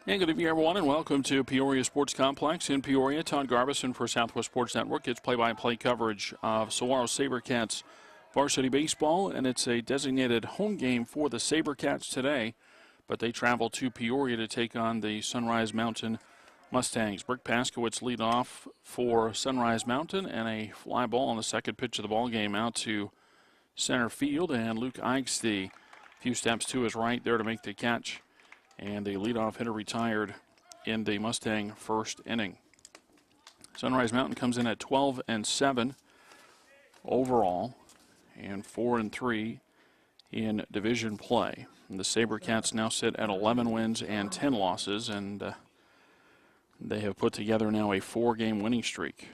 And good evening, everyone, and welcome to Peoria Sports Complex in Peoria. Todd Garbison for Southwest Sports Network. It's play-by-play coverage of Saguaro SaberCats varsity baseball, and it's a designated home game for the SaberCats today, but they travel to Peoria to take on the Sunrise Mountain Mustangs. Brick Paskowitz lead off for Sunrise Mountain, and a fly ball on the second pitch of the ball game out to center field, and Luke Eichste a few steps to his right there to make the catch. And the leadoff hitter retired in the Mustang first inning. Sunrise Mountain comes in at 12-7 overall and 4-3 in division play. And the SaberCats now sit at 11 wins and 10 losses, and they have put together now a 4-game winning streak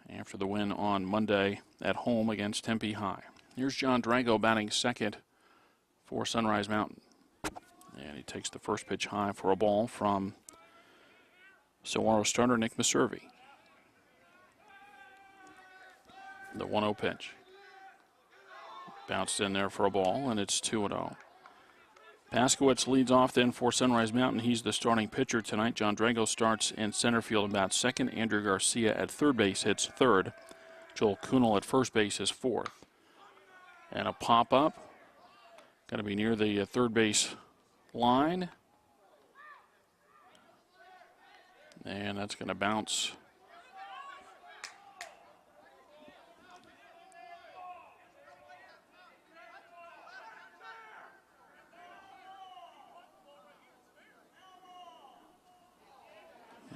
after the win on Monday at home against Tempe High. Here's John Drago batting second for Sunrise Mountain. And he takes the first pitch high for a ball from Saguaro starter Nick Meserve. The 1-0 pitch. Bounced in there for a ball, and it's 2-0. Paskowitz leads off then for Sunrise Mountain. He's the starting pitcher tonight. John Drago starts in center field and bats second. Andrew Garcia at third base hits third. Joel Kunal at first base is fourth. And a pop-up. Going to be near the third base line, and that's going to bounce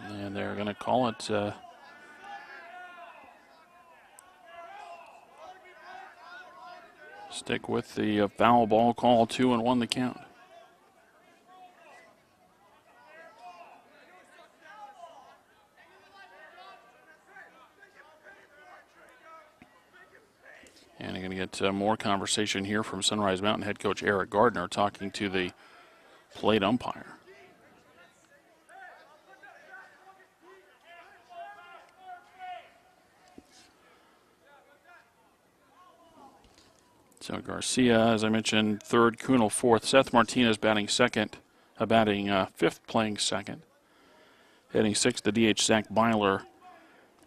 and they're going to call it stick with the foul ball call. 2-1 the count. And you're going to get more conversation here from Sunrise Mountain head coach Eric Gardner talking to the plate umpire. So Garcia, as I mentioned, third, Kunal fourth, Seth Martinez batting second, fifth, playing second. Hitting sixth, the DH Zach Byler.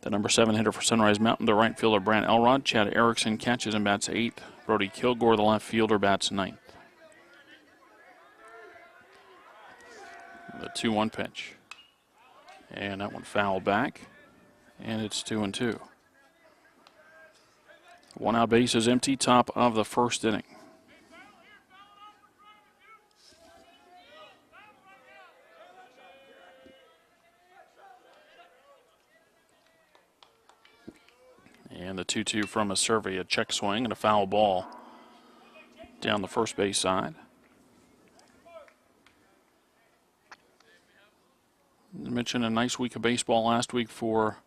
The number 7 hitter for Sunrise Mountain, the right fielder Brant Elrod. Chad Erickson catches and bats 8th. Brody Kilgore, the left fielder, bats 9th. The 2-1 pitch. And that one fouled back. And it's 2-2. One out, base is empty, top of the first inning. And the 2-2 from Meserve, a check swing and a foul ball down the first base side. I mentioned a nice week of baseball last week for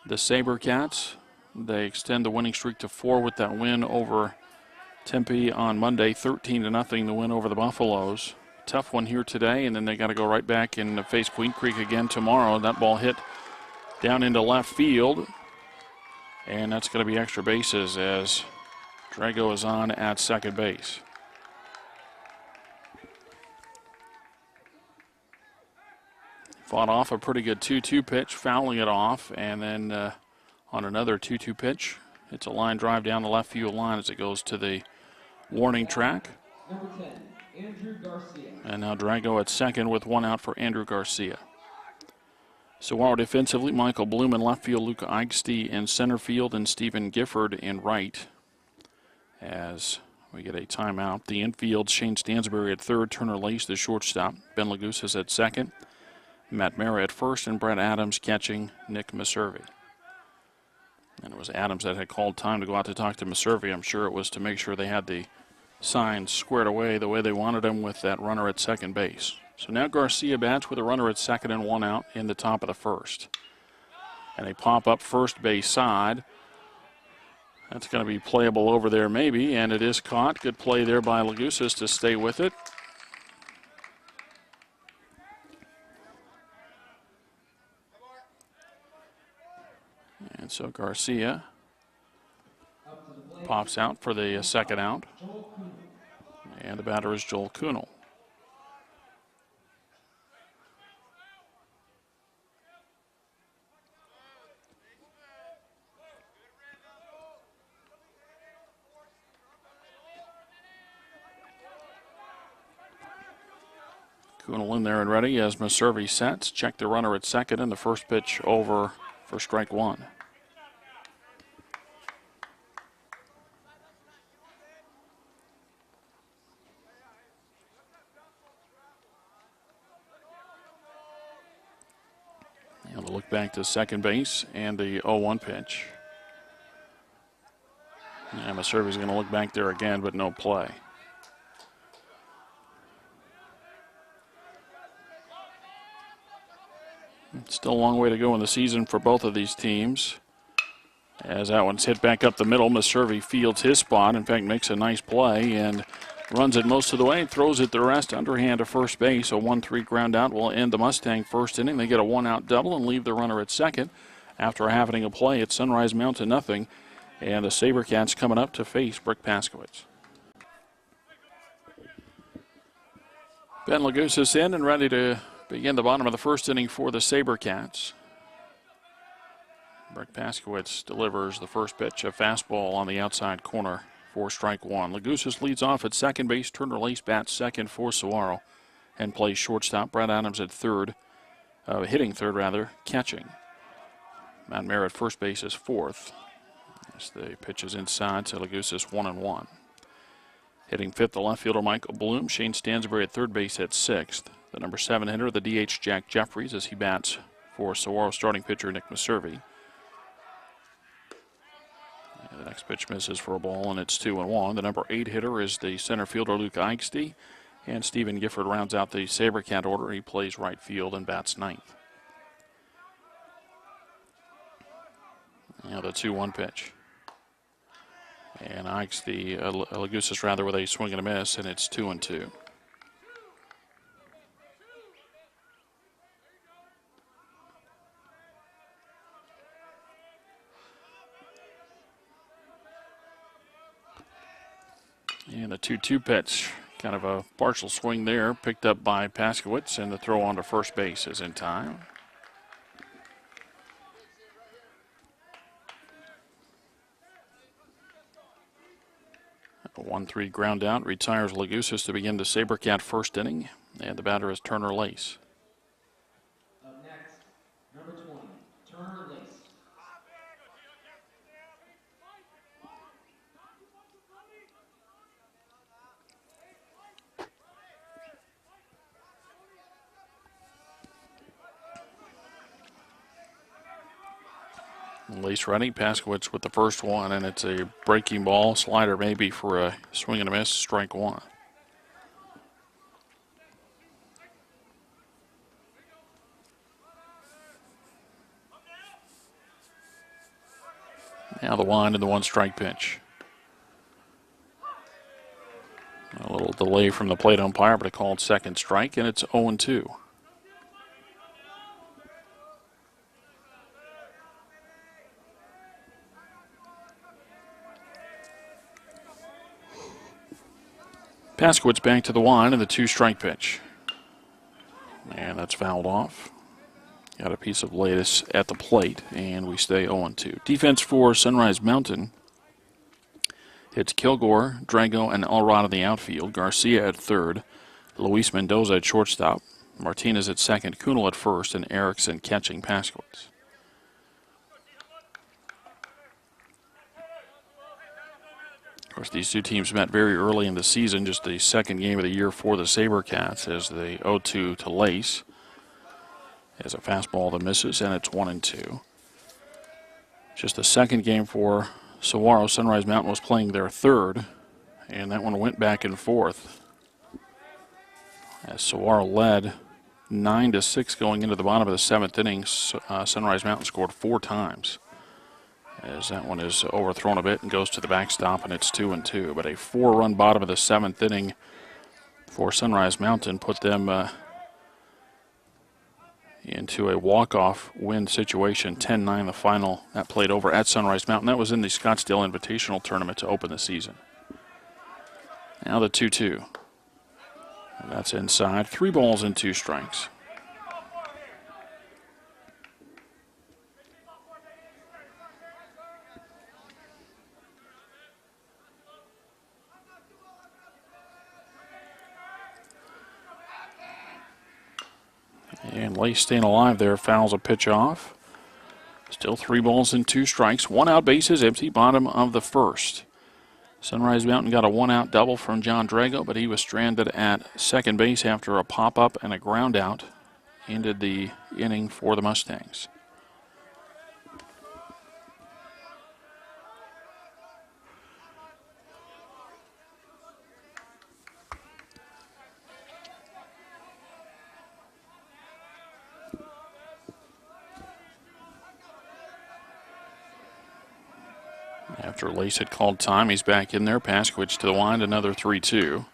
the SaberCats. They extend the winning streak to 4 with that win over Tempe on Monday, 13-0, the win over the Buffaloes. Tough one here today, and then they got to go right back and face Queen Creek again tomorrow. That ball hit down into left field. And that's going to be extra bases as Drago is on at second base. Fought off a pretty good 2-2 pitch, fouling it off, and then on another 2-2 pitch, it's a line drive down the left field line as it goes to the warning track. Number 10, Andrew Garcia. And now Drago at second with 1 out for Andrew Garcia. Saguaro defensively, Michael Bloom in left field, Luke Eichste in center field, and Stephen Gifford in right. As we get a timeout, the infield, Shane Stansberry at third, Turner Lace the shortstop, Ben Lagusas at second, Matt Mara at first, and Brett Adams catching Nick Meserve. And it was Adams that had called time to go out to talk to Meserve. I'm sure it was to make sure they had the signs squared away the way they wanted them with that runner at second base. So now Garcia bats with a runner at second and 1 out in the top of the first. And a pop-up first base side. That's going to be playable over there maybe, and it is caught. Good play there by Lagusas to stay with it. And so Garcia pops out for the second out. And the batter is Joel Kunal. Kunal in there and ready as Maservi sets. Check the runner at second, and the first pitch over for strike one. And we'll look back to second base and the 0-1 pitch. And Maservi's going to look back there again, but no play. Still a long way to go in the season for both of these teams. As that one's hit back up the middle, Maservi fields his spot. In fact, makes a nice play and runs it most of the way. Throws it the rest underhand to first base. A 1-3 ground out will end the Mustang first inning. They get a one-out double and leave the runner at second. After having a play at Sunrise Mountain, nothing. And the SaberCats coming up to face Brick Paskowitz. Ben Lagusis in and ready to begin the bottom of the first inning for the SaberCats. Brick Paskowitz delivers the first pitch, a fastball on the outside corner for strike one. Lagusis leads off at second base. Turner Lace bats second for Saguaro and plays shortstop. Brad Adams at third, hitting third rather, catching. Matt Mayer at first base is fourth. As the pitch is inside to Lagusis, 1-1. Hitting fifth, the left fielder Michael Bloom. Shane Stansbury at third base at sixth. The number 7 hitter, the DH Jack Jeffries, as he bats for Saguaro starting pitcher Nick Maservi. The next pitch misses for a ball, and it's 2-1. The number 8 hitter is the center fielder Luke Eichste, and Stephen Gifford rounds out the SaberCat order. He plays right field and bats ninth. Now the 2-1 pitch. And Eichste, Lagusis rather, with a swing and a miss, and it's 2-2. And the 2-2 pitch, kind of a partial swing there, picked up by Paskowitz, and the throw on to first base is in time. A 1-3 ground out retires Lagusis to begin the SaberCat first inning, and the batter is Turner Lace. Up next, number 20, Turner Lace. Lace ready, Paskowitz with the first one, and it's a breaking ball, slider maybe for a swing and a miss, strike one. Now the wind and the 1-strike pitch. A little delay from the plate umpire, but a called second strike, and it's 0-2. Paskowitz back to the wind and the 2-strike pitch. And that's fouled off. Got a piece of lattice at the plate, and we stay 0-2. Defense for Sunrise Mountain. It's Kilgore, Drago, and Alrod in the outfield. Garcia at third. Luis Mendoza at shortstop. Martinez at second. Kunal at first, and Erickson catching Paskowitz. Of course, these two teams met very early in the season, just the second game of the year for the SaberCats, as they 0-2 to Lace. As a fastball that misses, and it's 1-2. Just the second game for Saguaro. Sunrise Mountain was playing their third, and that one went back and forth. As Saguaro led 9-6 going into the bottom of the seventh inning, Sunrise Mountain scored 4 times. As that one is overthrown a bit and goes to the backstop, and it's 2-2. But a 4-run bottom of the seventh inning for Sunrise Mountain put them into a walk-off win situation, 10-9 the final. That played over at Sunrise Mountain. That was in the Scottsdale Invitational Tournament to open the season. Now the 2-2. And that's inside. 3 balls and 2 strikes. And Lace staying alive there, fouls a pitch off. Still 3 balls and 2 strikes. 1 out, bases empty, bottom of the first. Sunrise Mountain got a 1-out double from John Drago, but he was stranded at second base after a pop-up and a ground out. Ended the inning for the Mustangs. After Lace had called time, he's back in there. Paskowitz to the wind, another 3-2,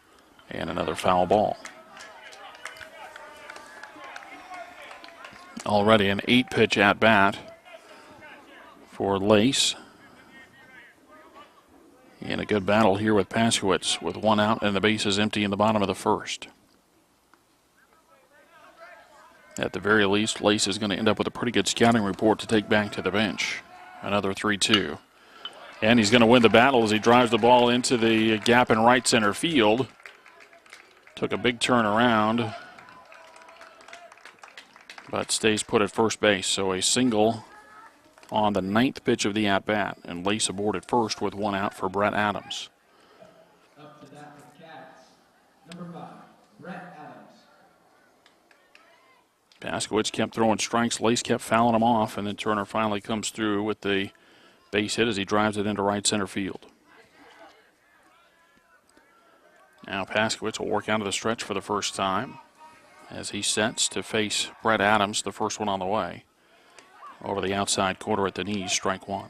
and another foul ball. Already an 8-pitch at-bat for Lace. And a good battle here with Paskowitz with 1 out and the bases empty in the bottom of the first. At the very least, Lace is going to end up with a pretty good scouting report to take back to the bench. Another 3-2. And he's going to win the battle as he drives the ball into the gap in right center field. Took a big turn around, but stays put at first base. So a single on the 9th pitch of the at-bat, and Lace aboard at first with 1 out for Brett Adams. Up to bat for the Cats, number 5, Brett Adams. Paskowitz kept throwing strikes. Lace kept fouling him off, and then Turner finally comes through with the base hit as he drives it into right center field. Now Paskowitz will work out of the stretch for the first time as he sets to face Brett Adams, the first one on the way. Over the outside quarter at the knees, strike 1.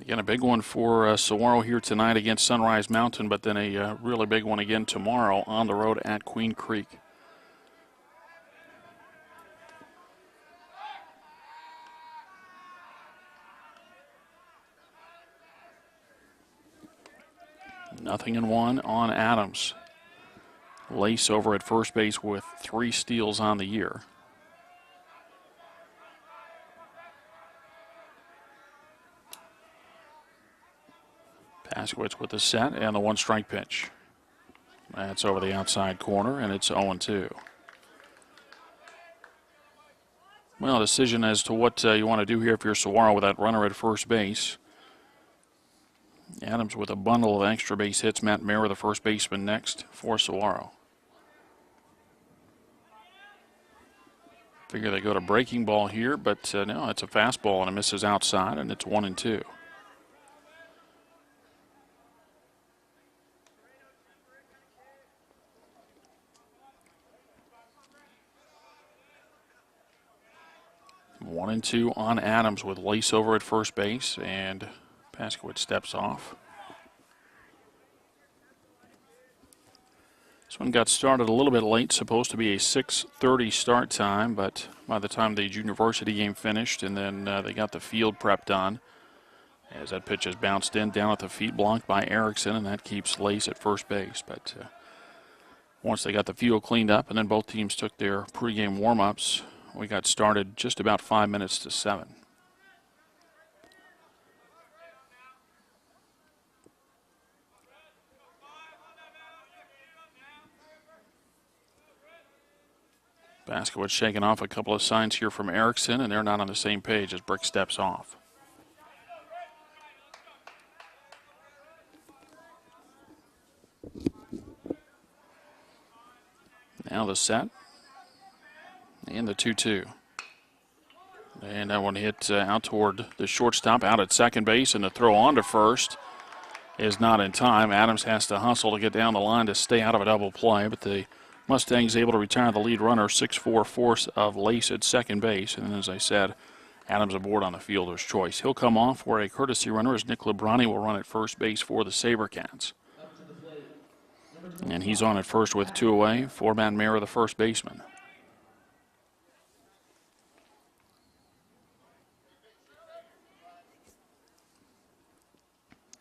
Again, a big one for Saguaro here tonight against Sunrise Mountain, but then a really big one again tomorrow on the road at Queen Creek. Nothing in 1 on Adams. Lace over at first base with 3 steals on the year. Paskowitz with the set and the 1-strike pitch. That's over the outside corner, and it's 0-2. Well, a decision as to what you want to do here if you're Saguaro with that runner at first base. Adams with a bundle of extra base hits. Matt Mayer, the first baseman, next for Saguaro. Figure they go to breaking ball here, but no, it's a fastball and it misses outside, and it's 1-2. One and two on Adams with Lace over at first base, and Paskowitz steps off. This one got started a little bit late, supposed to be a 6:30 start time, but by the time the junior varsity game finished and then they got the field prep done, as that pitch is bounced in down at the feet, blocked by Erickson, and that keeps Lace at first base. But once they got the field cleaned up and then both teams took their pregame warm-ups, we got started just about 5 minutes to 7. Paskowitz shaking off a couple of signs here from Erickson, and they're not on the same page as Brick steps off. Now the set. And the 2-2. And that one hit out toward the shortstop, out at second base, and the throw on to first is not in time. Adams has to hustle to get down the line to stay out of a double play, but the Mustangs able to retire the lead runner, 6'4" force of Lace at second base. And then, as I said, Adams aboard on the fielder's choice. He'll come off where a courtesy runner as Nick Lebrani will run at first base for the SaberCats. And he's on at first with 2 away for Matt Mayer, the first baseman.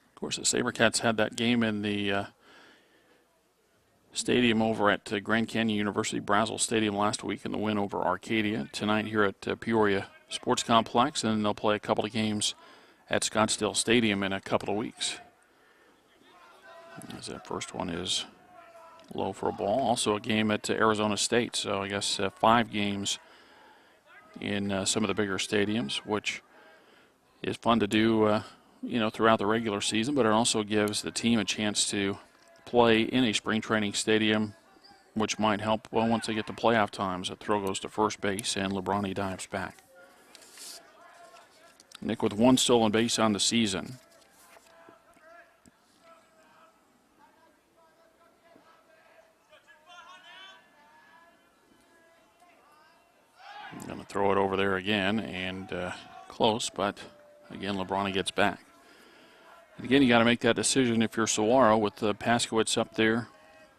Of course, the SaberCats had that game in the stadium over at Grand Canyon University Brazel Stadium last week in the win over Arcadia. Tonight here at Peoria Sports Complex, and then they'll play a couple of games at Scottsdale Stadium in a couple of weeks. As that first one is Low for a ball. Also a game at Arizona State, so I guess 5 games in some of the bigger stadiums, which is fun to do, throughout the regular season, but it also gives the team a chance to play in a spring training stadium, which might help once they get to playoff times. A throw goes to first base, and Lebrani dives back. Nick with 1 stolen base on the season. Going to throw it over there again, and close, but again, Lebrani gets back. And again, you got to make that decision if you're Saguaro with Paskowitz up there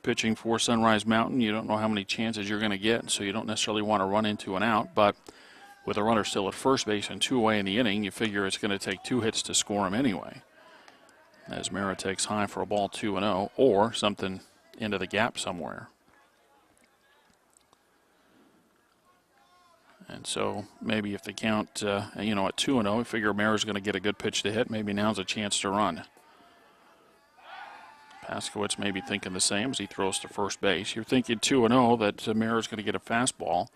pitching for Sunrise Mountain. You don't know how many chances you're going to get, so you don't necessarily want to run into an out. But with a runner still at first base and 2 away in the inning, you figure it's going to take 2 hits to score him anyway. As Mara takes high for a ball 2-0, or something into the gap somewhere. And so maybe if the count, at 2-0, we figure Mara's going to get a good pitch to hit. Maybe now's a chance to run. Paskowitz may be thinking the same as he throws to first base. You're thinking 2-0 that Mara's going to get a fastball,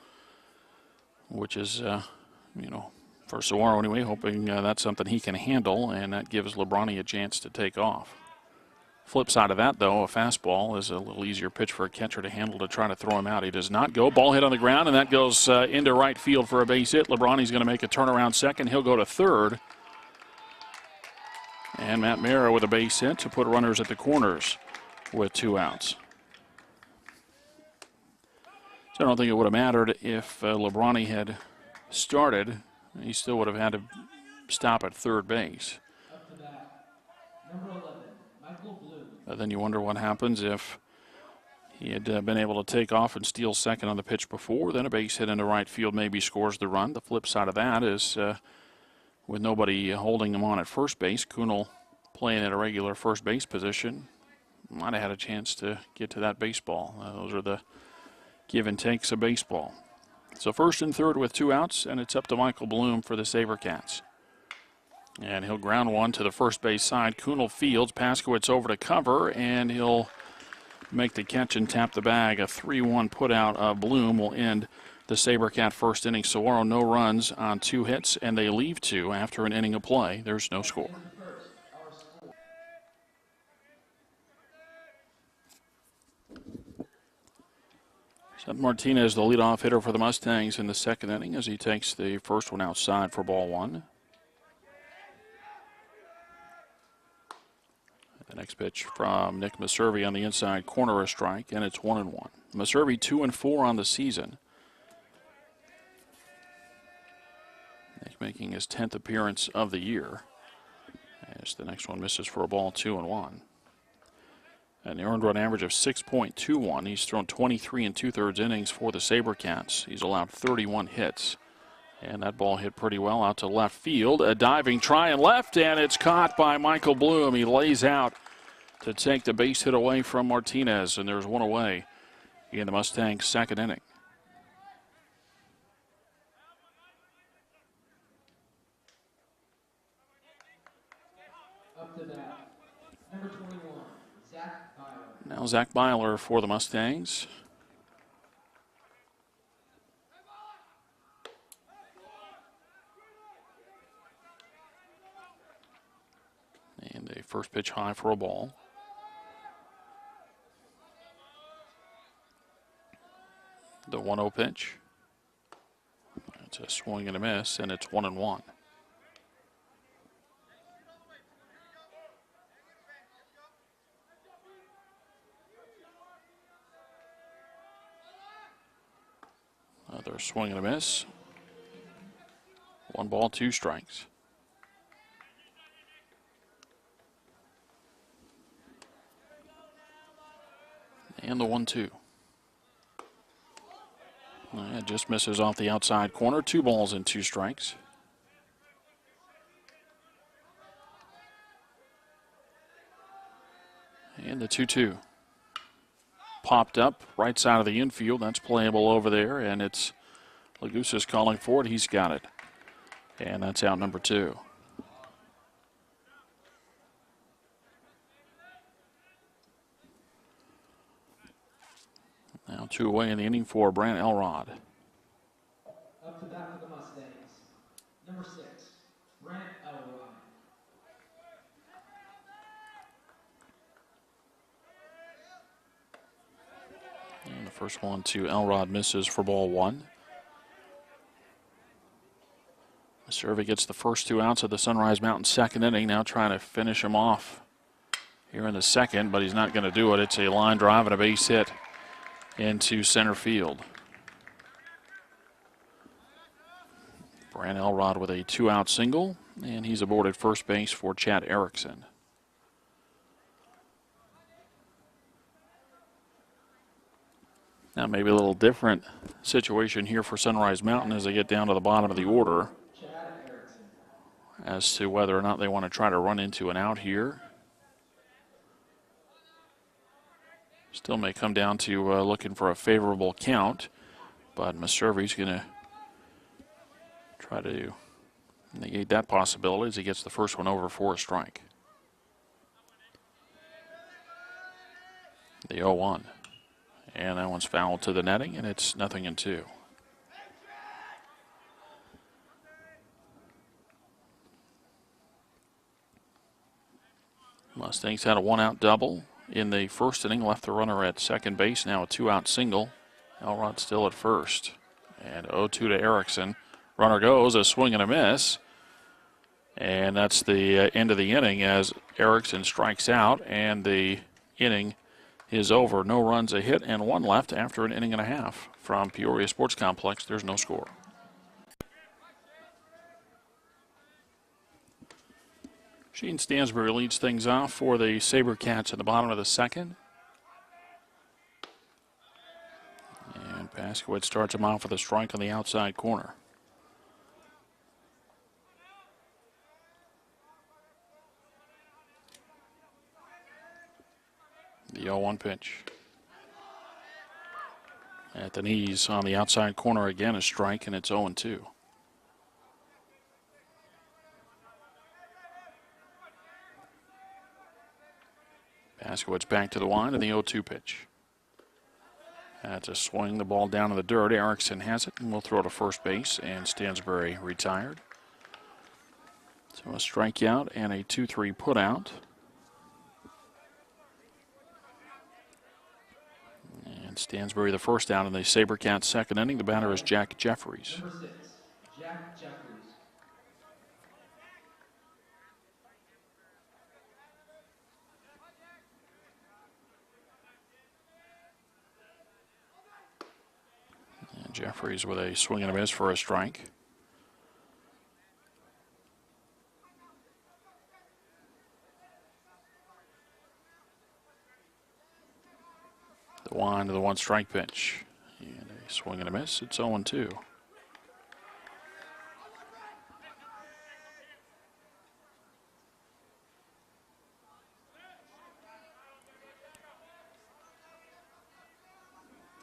which is, for Saguaro anyway, hoping that's something he can handle, and that gives Lebrani a chance to take off. Flip side of that, though, a fastball is a little easier pitch for a catcher to handle to try to throw him out. He does not go. Ball hit on the ground, and that goes into right field for a base hit. Lebrani's going to make a turnaround second. He'll go to third. And Matt Mara with a base hit to put runners at the corners with 2 outs. So I don't think it would have mattered if Lebrani had started. He still would have had to stop at third base. Up to bat, number 11, Michael Blue. Then you wonder what happens if he had been able to take off and steal second on the pitch before. Then a base hit into right field maybe scores the run. The flip side of that is with nobody holding him on at first base, Kunal playing at a regular first base position might have had a chance to get to that baseball. Those are the give and takes of baseball. So first and third with 2 outs, and it's up to Michael Bloom for the SaberCats. And he'll ground one to the first base side. Kunal fields. Paskowitz over to cover, and he'll make the catch and tap the bag. A 3-1 put out of Bloom will end the SaberCat first inning. Saguaro no runs on 2 hits, and they leave 2 after an inning of play. There's no score. Seth Martinez, the leadoff hitter for the Mustangs in the second inning as he takes the first one outside for ball 1. The next pitch from Nick Maservi on the inside corner, a strike, and it's 1-1. Maservi 2-4 on the season. Nick making his 10th appearance of the year. As the next one misses for a ball 2-1. An earned run average of 6.21. He's thrown 23 2/3 innings for the SaberCats. He's allowed 31 hits. And that ball hit pretty well out to left field. A diving try and left, and it's caught by Michael Bloom. He lays out to take the base hit away from Martinez, and there's 1 away in the Mustangs' second inning. Up to bat, number 21, Zach Byler. Now Zach Byler for the Mustangs. And a first pitch high for a ball. The 1-0 pitch. It's a swing and a miss, and it's 1-1. Another swing and a miss. 1 ball, 2 strikes. And the 1-2. It just misses off the outside corner. 2 balls and 2 strikes. And the 2-2. Popped up right side of the infield. That's playable over there, and it's Lagusa's calling for it. He's got it. And that's out number 2. 2 away in the inning for Brant Elrod. Up to bat for the Mustangs. Number 6, Brant Elrod. And the first one to Elrod misses for ball 1. Survey gets the first 2 outs of the Sunrise Mountain second inning. Now trying to finish him off here in the second, but he's not going to do it. It's a line drive and a base hit into center field. Brant Elrod with a 2-out single, and he's aboard at first base for Chad Erickson. Now maybe a little different situation here for Sunrise Mountain as they get down to the bottom of the order as to whether or not they want to try to run into an out here. Still may come down to looking for a favorable count, but Maservi's going to try to negate that possibility as he gets the first one over for a strike. The 0-1. And that one's fouled to the netting, and it's 0-2. Mustangs had a 1-out double in the first inning, left the runner at second base. Now a 2-out single. Elrod still at first. And 0-2 to Erickson. Runner goes, a swing and a miss. And that's the end of the inning as Erickson strikes out, and the inning is over. No runs, a hit, and 1 left after an inning and a half. From Peoria Sports Complex, there's no score. Shane Stansbury leads things off for the SaberCats in the bottom of the second. And Paskowitz starts him off with a strike on the outside corner. The 0-1 pitch. At the knees on the outside corner again, a strike, and it's 0-2. Paskowitz back to the line and the 0-2 pitch. That's a swing, the ball down in the dirt. Erickson has it, and will throw to first base, and Stansbury retired. So a strikeout and a 2-3 putout. And Stansbury the first out in the SaberCats second inning. The batter is Jack Jeffries. Number 6, Jack Jeffries. And Jeffries with a swing and a miss for a strike. The wind to the 1-strike pitch. And a swing and a miss. It's 0-2.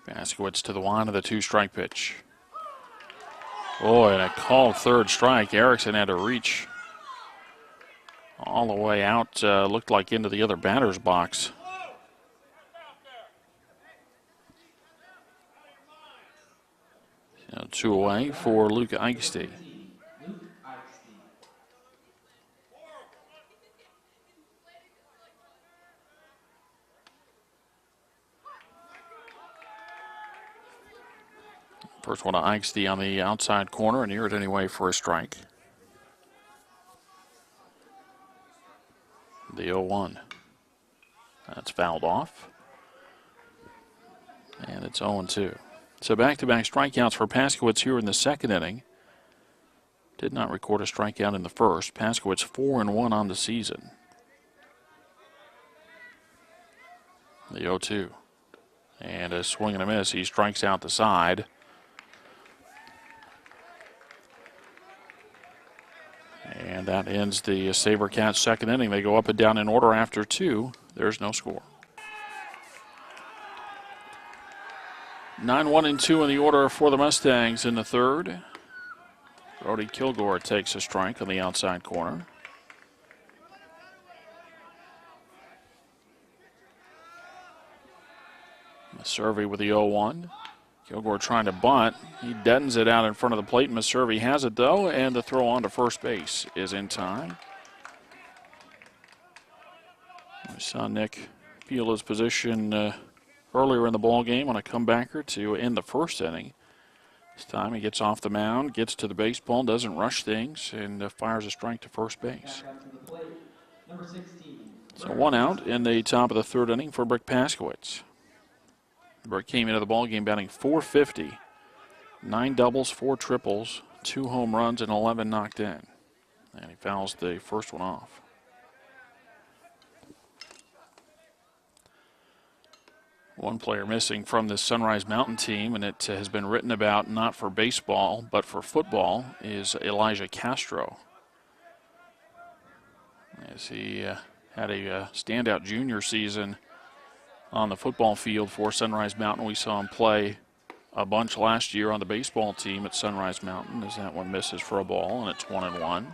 Paskowitz to the wind of the 2-strike pitch. Boy, and a called third strike. Erickson had to reach all the way out, looked like into the other batter's box. So 2 away for Luke Eichste. First one to Eichste on the outside corner, and near it anyway for a strike. The 0-1. That's fouled off. And it's 0-2. So back-to-back strikeouts for Paskowitz here in the second inning. Did not record a strikeout in the first. Paskowitz 4-1 on the season. The 0-2. And a swing and a miss. He strikes out the side. And that ends the SaberCats second inning. They go up and down in order after 2. There's no score. 9-1-2 in the order for the Mustangs in the third. Brody Kilgore takes a strike on the outside corner. Survey with the 0-1. Kilgore trying to bunt. He deadens it out in front of the plate. Meservey has it, though, and the throw on to first base is in time. We saw Nick feel his position earlier in the ball game on a comebacker to end the first inning. This time he gets off the mound, gets to the baseball, doesn't rush things, and fires a strike to first base. So one out in the top of the third inning for Brick Paskowitz. Brick came into the ball game batting .450, 9 doubles, 4 triples, 2 home runs, and 11 knocked in. And he fouls the first one off. One player missing from this Sunrise Mountain team, and it has been written about not for baseball but for football, is Elijah Castro. As he had a standout junior season on the football field for Sunrise Mountain. We saw him play a bunch last year on the baseball team at Sunrise Mountain, as that one misses for a ball, and it's 1-1.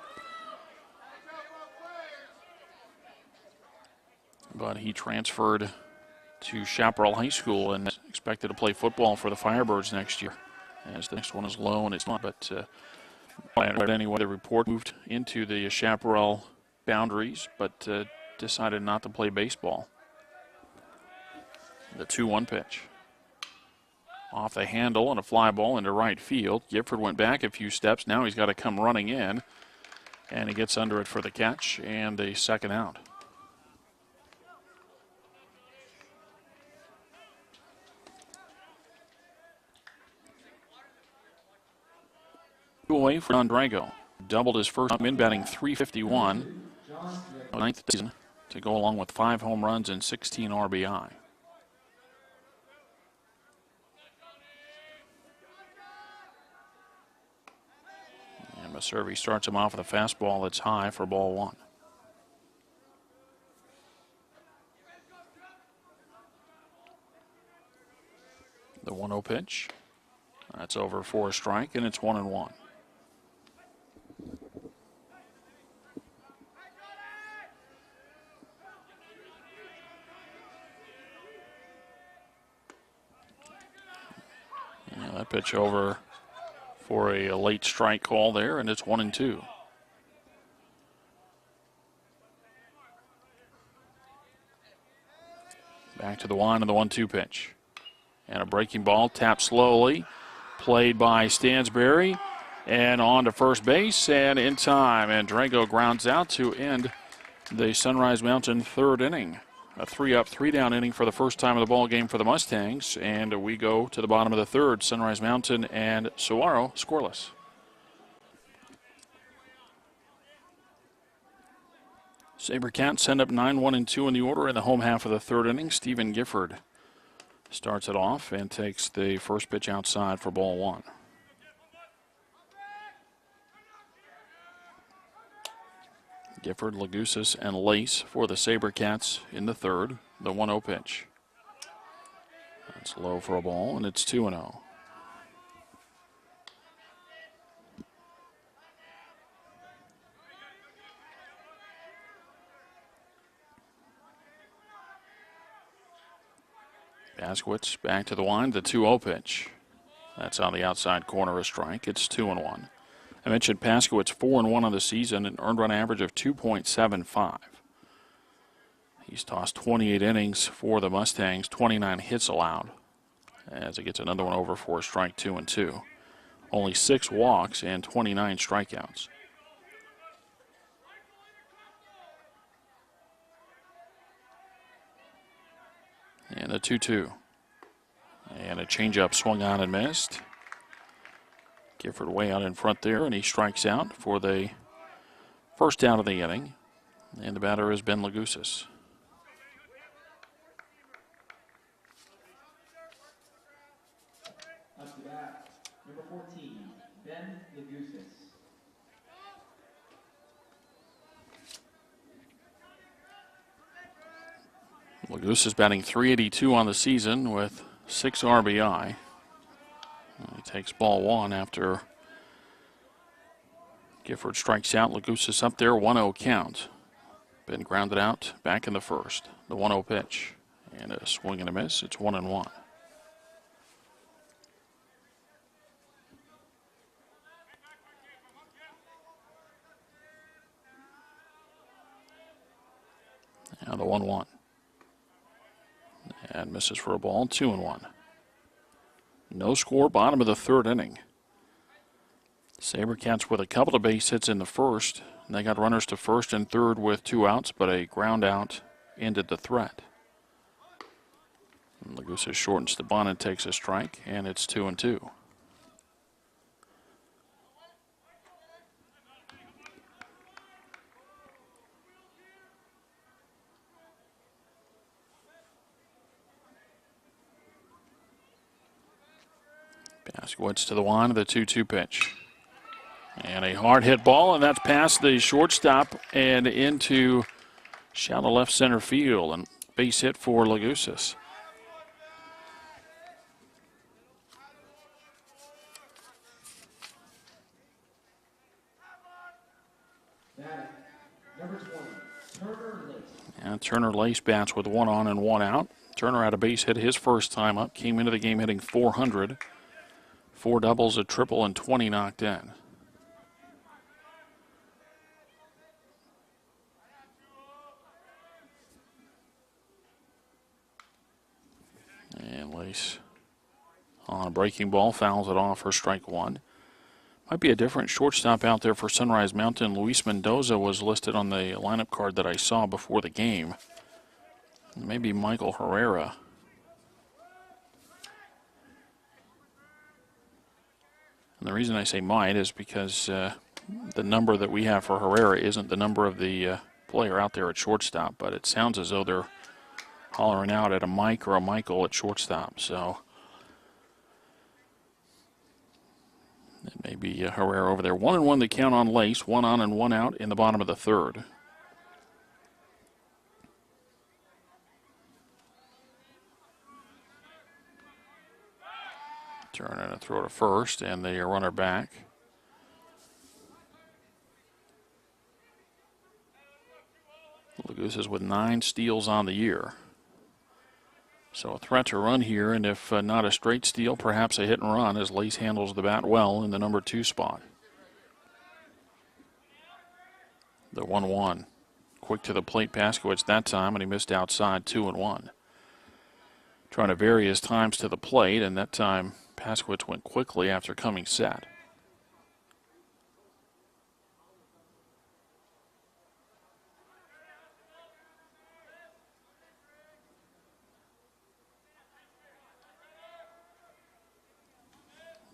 But he transferred to Chaparral High School and is expected to play football for the Firebirds next year, as the next one is low and it's not. But anyway, the report moved into the Chaparral boundaries, but decided not to play baseball. The 2-1 pitch. Off the handle and a fly ball into right field. Gifford went back a few steps. Now he's got to come running in, and he gets under it for the catch and a second out. Away for John Drago. Doubled his first time in, batting .351. Ninth season to go along with 5 home runs and 16 RBI. And Meservey starts him off with a fastball that's high for ball 1. The 1-0 pitch. That's over for a strike, and it's 1-1. That pitch over for a late strike call there, and it's 1-2. Back to the line of the 1-2 pitch. And a breaking ball, tapped slowly, played by Stansberry, and on to first base, and in time. And Drago grounds out to end the Sunrise Mountain third inning. A 3-up, 3-down inning for the first time of the ball game for the Mustangs, and we go to the bottom of the third. Sunrise Mountain and Saguaro scoreless. SaberCats send up 9-1-2 in the order in the home half of the third inning. Stephen Gifford starts it off and takes the first pitch outside for ball 1. Gifford, Lagusis, and Lace for the SaberCats in the third. The 1-0 pitch. That's low for a ball, and it's 2-0. Paskowitz back to the line. The 2-0 pitch. That's on the outside corner, a strike. It's 2-1. I mentioned Paskowitz 4-1 on the season, an earned run average of 2.75. He's tossed 28 innings for the Mustangs, 29 hits allowed, as he gets another one over for a strike, 2-2. Only 6 walks and 29 strikeouts. And a 2-2. And a changeup swung on and missed. Gifford way out in front there, and he strikes out for the first out of the inning. And the batter is Ben Lagusis. Up to bat, number 14, Ben Lagusis. Lagusis batting .382 on the season with 6 RBI. He takes ball 1 after Gifford strikes out. Lagusis up there, 1-0 count. Been grounded out back in the first. The 1-0 pitch. And a swing and a miss. It's 1-1. Now the 1-1. And misses for a ball, 2-1. No score, bottom of the third inning. SaberCats with a couple of base hits in the first. And they got runners to first and third with 2 outs, but a ground out ended the threat. And Lagusa shortens the bunt and takes a strike, and it's 2-2. Paskowitz to the line of the 2-2 pitch. And a hard hit ball, and that's past the shortstop and into shallow left center field. And base hit for Lagusas. Number 20, Turner Lace. And Turner Lace bats with 1 on and 1 out. Turner had a base hit his first time up. Came into the game hitting .400. 4 doubles, a triple, and 20 knocked in. And Lace on a breaking ball, fouls it off for strike 1. Might be a different shortstop out there for Sunrise Mountain. Luis Mendoza was listed on the lineup card that I saw before the game. Maybe Michael Herrera. And the reason I say might is because the number that we have for Herrera isn't the number of the player out there at shortstop, but it sounds as though they're hollering out at a Mike or a Michael at shortstop. So it may be Herrera over there. 1-1 the count on Lace. 1 on and 1 out in the bottom of the third. Turn and a throw to first, and the runner back. Lagusas with 9 steals on the year. So a threat to run here, and if not a straight steal, perhaps a hit and run as Lace handles the bat well in the number 2 spot. The 1-1. Quick to the plate, Paskowitz that time, and he missed outside, 2-1. Trying to vary his times to the plate, and that time Paskowitz went quickly after coming set.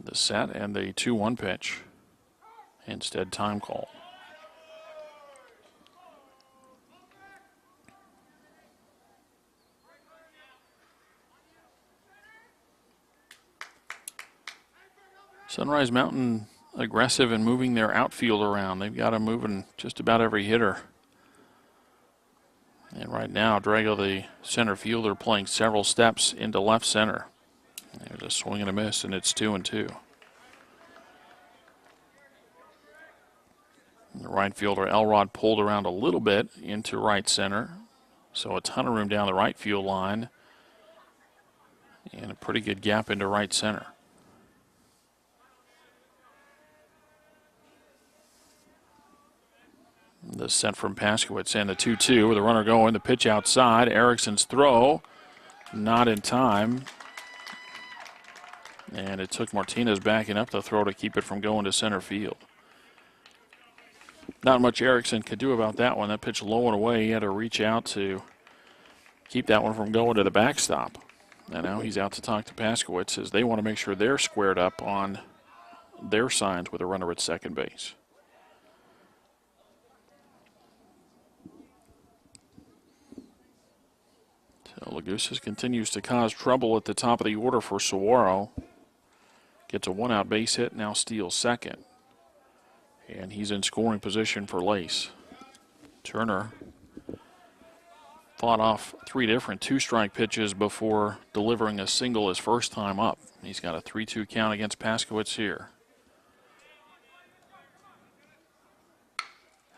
The set and the 2-1 pitch. Instead, time call. Sunrise Mountain aggressive in moving their outfield around. They've got them moving just about every hitter. And right now, Drago, the center fielder, playing several steps into left center. There's a swing and a miss, and it's 2-2. The right fielder, Elrod, pulled around a little bit into right center. So a ton of room down the right field line. And a pretty good gap into right center. The set from Paskowitz and the 2-2 with the runner going. The pitch outside. Erickson's throw. Not in time. And it took Martinez backing up the throw to keep it from going to center field. Not much Erickson could do about that one. That pitch low and away. He had to reach out to keep that one from going to the backstop. And now he's out to talk to Paskowitz as they want to make sure they're squared up on their signs with a runner at second base. So Lagusas continues to cause trouble at the top of the order for Saguaro. Gets a 1-out base hit, now steals second. And he's in scoring position for Lace. Turner fought off 3 different 2-strike pitches before delivering a single his first time up. He's got a 3-2 count against Paskowitz here.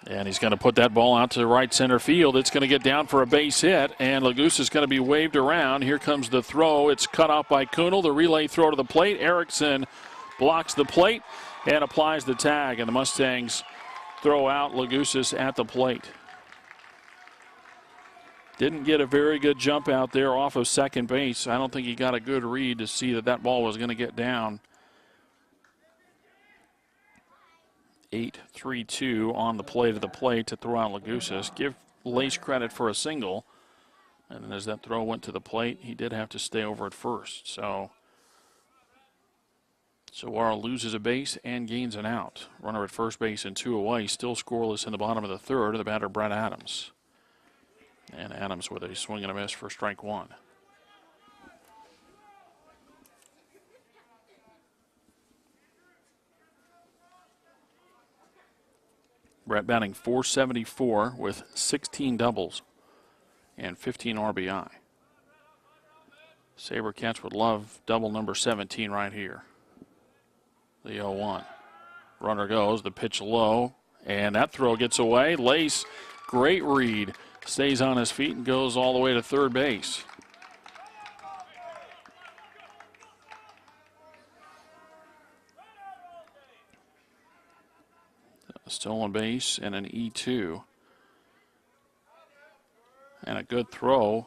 And he's going to put that ball out to right center field. It's going to get down for a base hit, and Lagusas is going to be waved around. Here comes the throw. It's cut off by Kunal. The relay throw to the plate. Erickson blocks the plate and applies the tag, and the Mustangs throw out Lagusas at the plate. Didn't get a very good jump out there off of second base. I don't think he got a good read to see that that ball was going to get down. 8-3-2 on the play to the plate to throw out Lagusis. Give Lace credit for a single. And then as that throw went to the plate, he did have to stay over at first. So Saguaro loses a base and gains an out. Runner at first base and 2 away. Still scoreless in the bottom of the third. The batter, Brett Adams. And Adams with a swing and a miss for strike one. Brett batting .474 with 16 doubles and 15 RBI. SaberCats would love double number 17 right here. The 0-1. Runner goes, the pitch low, and that throw gets away. Lace, great read, stays on his feet and goes all the way to third base. A stolen base and an E2. And a good throw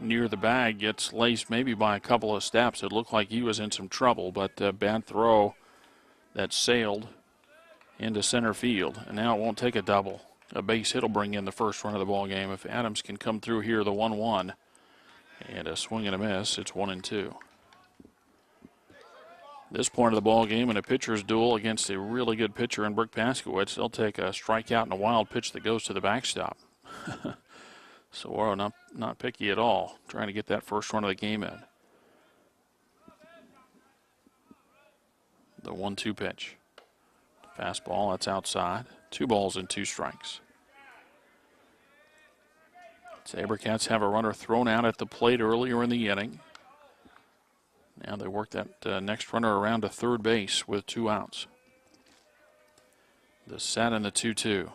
near the bag gets Lace maybe by a couple of steps. It looked like he was in some trouble, but a bad throw that sailed into center field. And now it won't take a double. A base hit will bring in the first run of the ball game. If Adams can come through here, the 1-1 and a swing and a miss, it's 1-2. This point of the ball game in a pitcher's duel against a really good pitcher in Brick Paskowitz, they'll take a strikeout and a wild pitch that goes to the backstop. Saguaro not picky at all, trying to get that first run of the game in. The 1-2 pitch. Fastball, that's outside. 2 balls and 2 strikes. SaberCats have a runner thrown out at the plate earlier in the inning. Now they work that next runner around to third base with 2 outs. The set and the 2-2.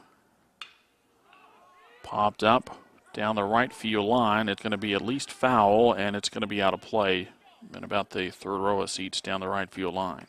Popped up down the right field line. It's going to be at least foul, and it's going to be out of play in about the third row of seats down the right field line.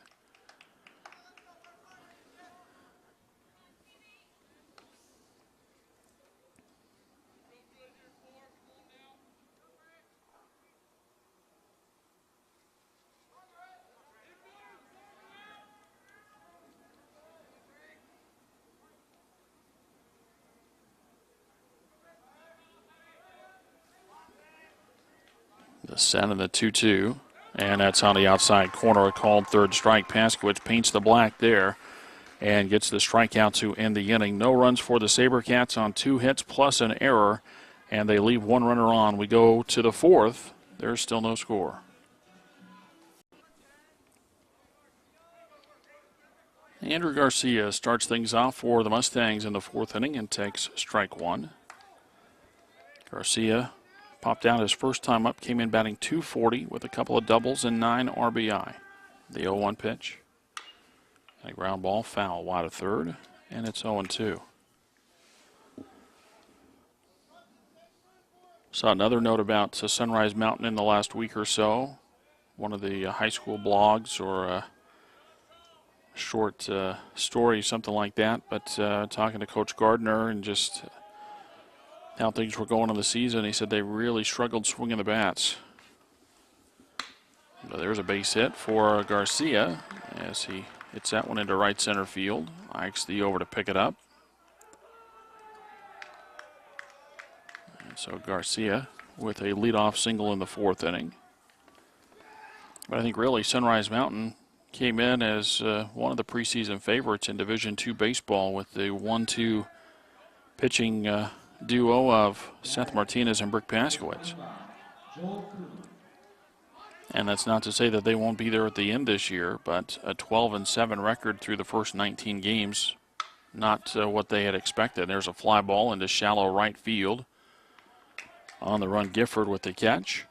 The set and the 2-2. And that's on the outside corner. A called third strike. Paskowitz paints the black there and gets the strikeout to end the inning. No runs for the SaberCats on 2 hits plus an error. And they leave 1 runner on. We go to the 4th. There's still no score. Andrew Garcia starts things off for the Mustangs in the 4th inning and takes strike 1. Garcia popped out his first time up, came in batting .240 with a couple of doubles and 9 RBI. The 0-1 pitch. A ground ball, foul, wide of third, and it's 0-2. Saw another note about Sunrise Mountain in the last week or so. One of the high school blogs or a short story, something like that. But talking to Coach Gardner and just how things were going in the season, he said they really struggled swinging the bats. But there's a base hit for Garcia as he hits that one into right center field. Ikes the over to pick it up. And so Garcia with a leadoff single in the 4th inning. But I think really Sunrise Mountain came in as one of the preseason favorites in Division II baseball with the 1-2 pitching duo of Seth Martinez and Brick Paskowitz. And that's not to say that they won't be there at the end this year, but a 12-7 record through the first 19 games, not what they had expected. There's a fly ball into shallow right field. On the run, Gifford with the catch.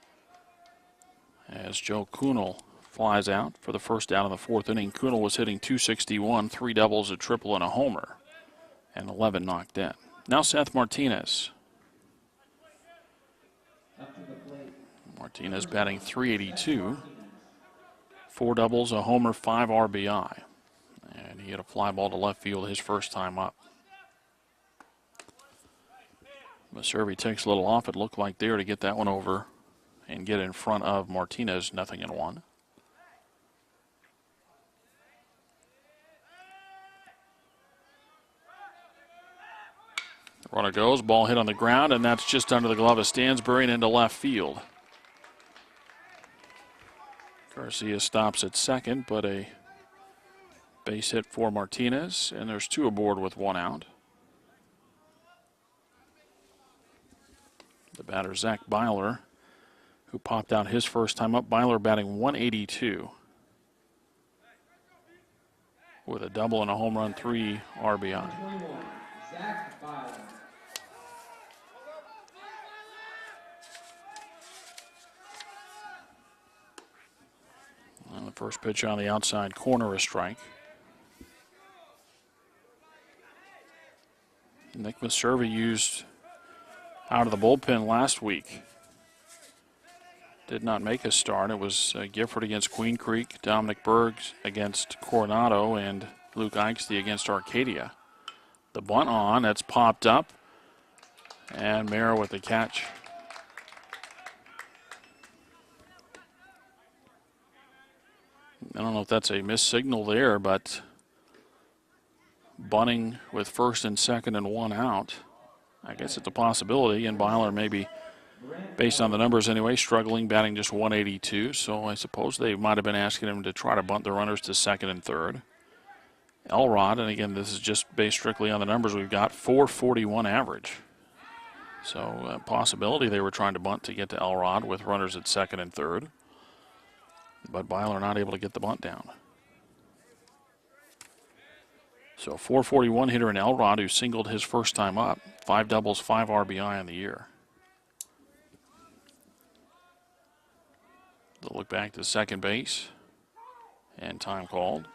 As Joe Kunal flies out for the first out in the 4th inning. Kunal was hitting .261, 3 doubles, a triple, and a homer, and 11 knocked in. Now Seth Martinez. Martinez batting .382. 4 doubles, a homer, 5 RBI. And he hit a fly ball to left field his first time up. Maservi takes a little off, it looked like there, to get that one over and get in front of Martinez, 0-1. Runner goes, ball hit on the ground, and that's just under the glove of Stansbury and into left field. Garcia stops at second, but a base hit for Martinez, and there's two aboard with one out. The batter, Zach Byler, who popped out his first time up. Byler batting 182 with a double and a home run, 3 RBI. Zach Byler. And the first pitch on the outside corner, a strike. Nick Maservi used out of the bullpen last week. Did not make a start. It was Gifford against Queen Creek, Dominic Bergs against Coronado, and Luke Eichste against Arcadia. The bunt on, that's popped up, and Mara with the catch. I don't know if that's a missed signal there, but bunting with first and second and one out. I guess it's a possibility, and Byler maybe, based on the numbers anyway, struggling, batting just 182. So I suppose they might have been asking him to try to bunt the runners to second and third. Elrod, and again, this is just based strictly on the numbers we've got, 441 average. So a possibility they were trying to bunt to get to Elrod with runners at second and third. But Byler not able to get the bunt down. So 441 hitter in Elrod, who singled his first time up. 5 doubles, 5 RBI on the year. They'll look back to second base. And time called.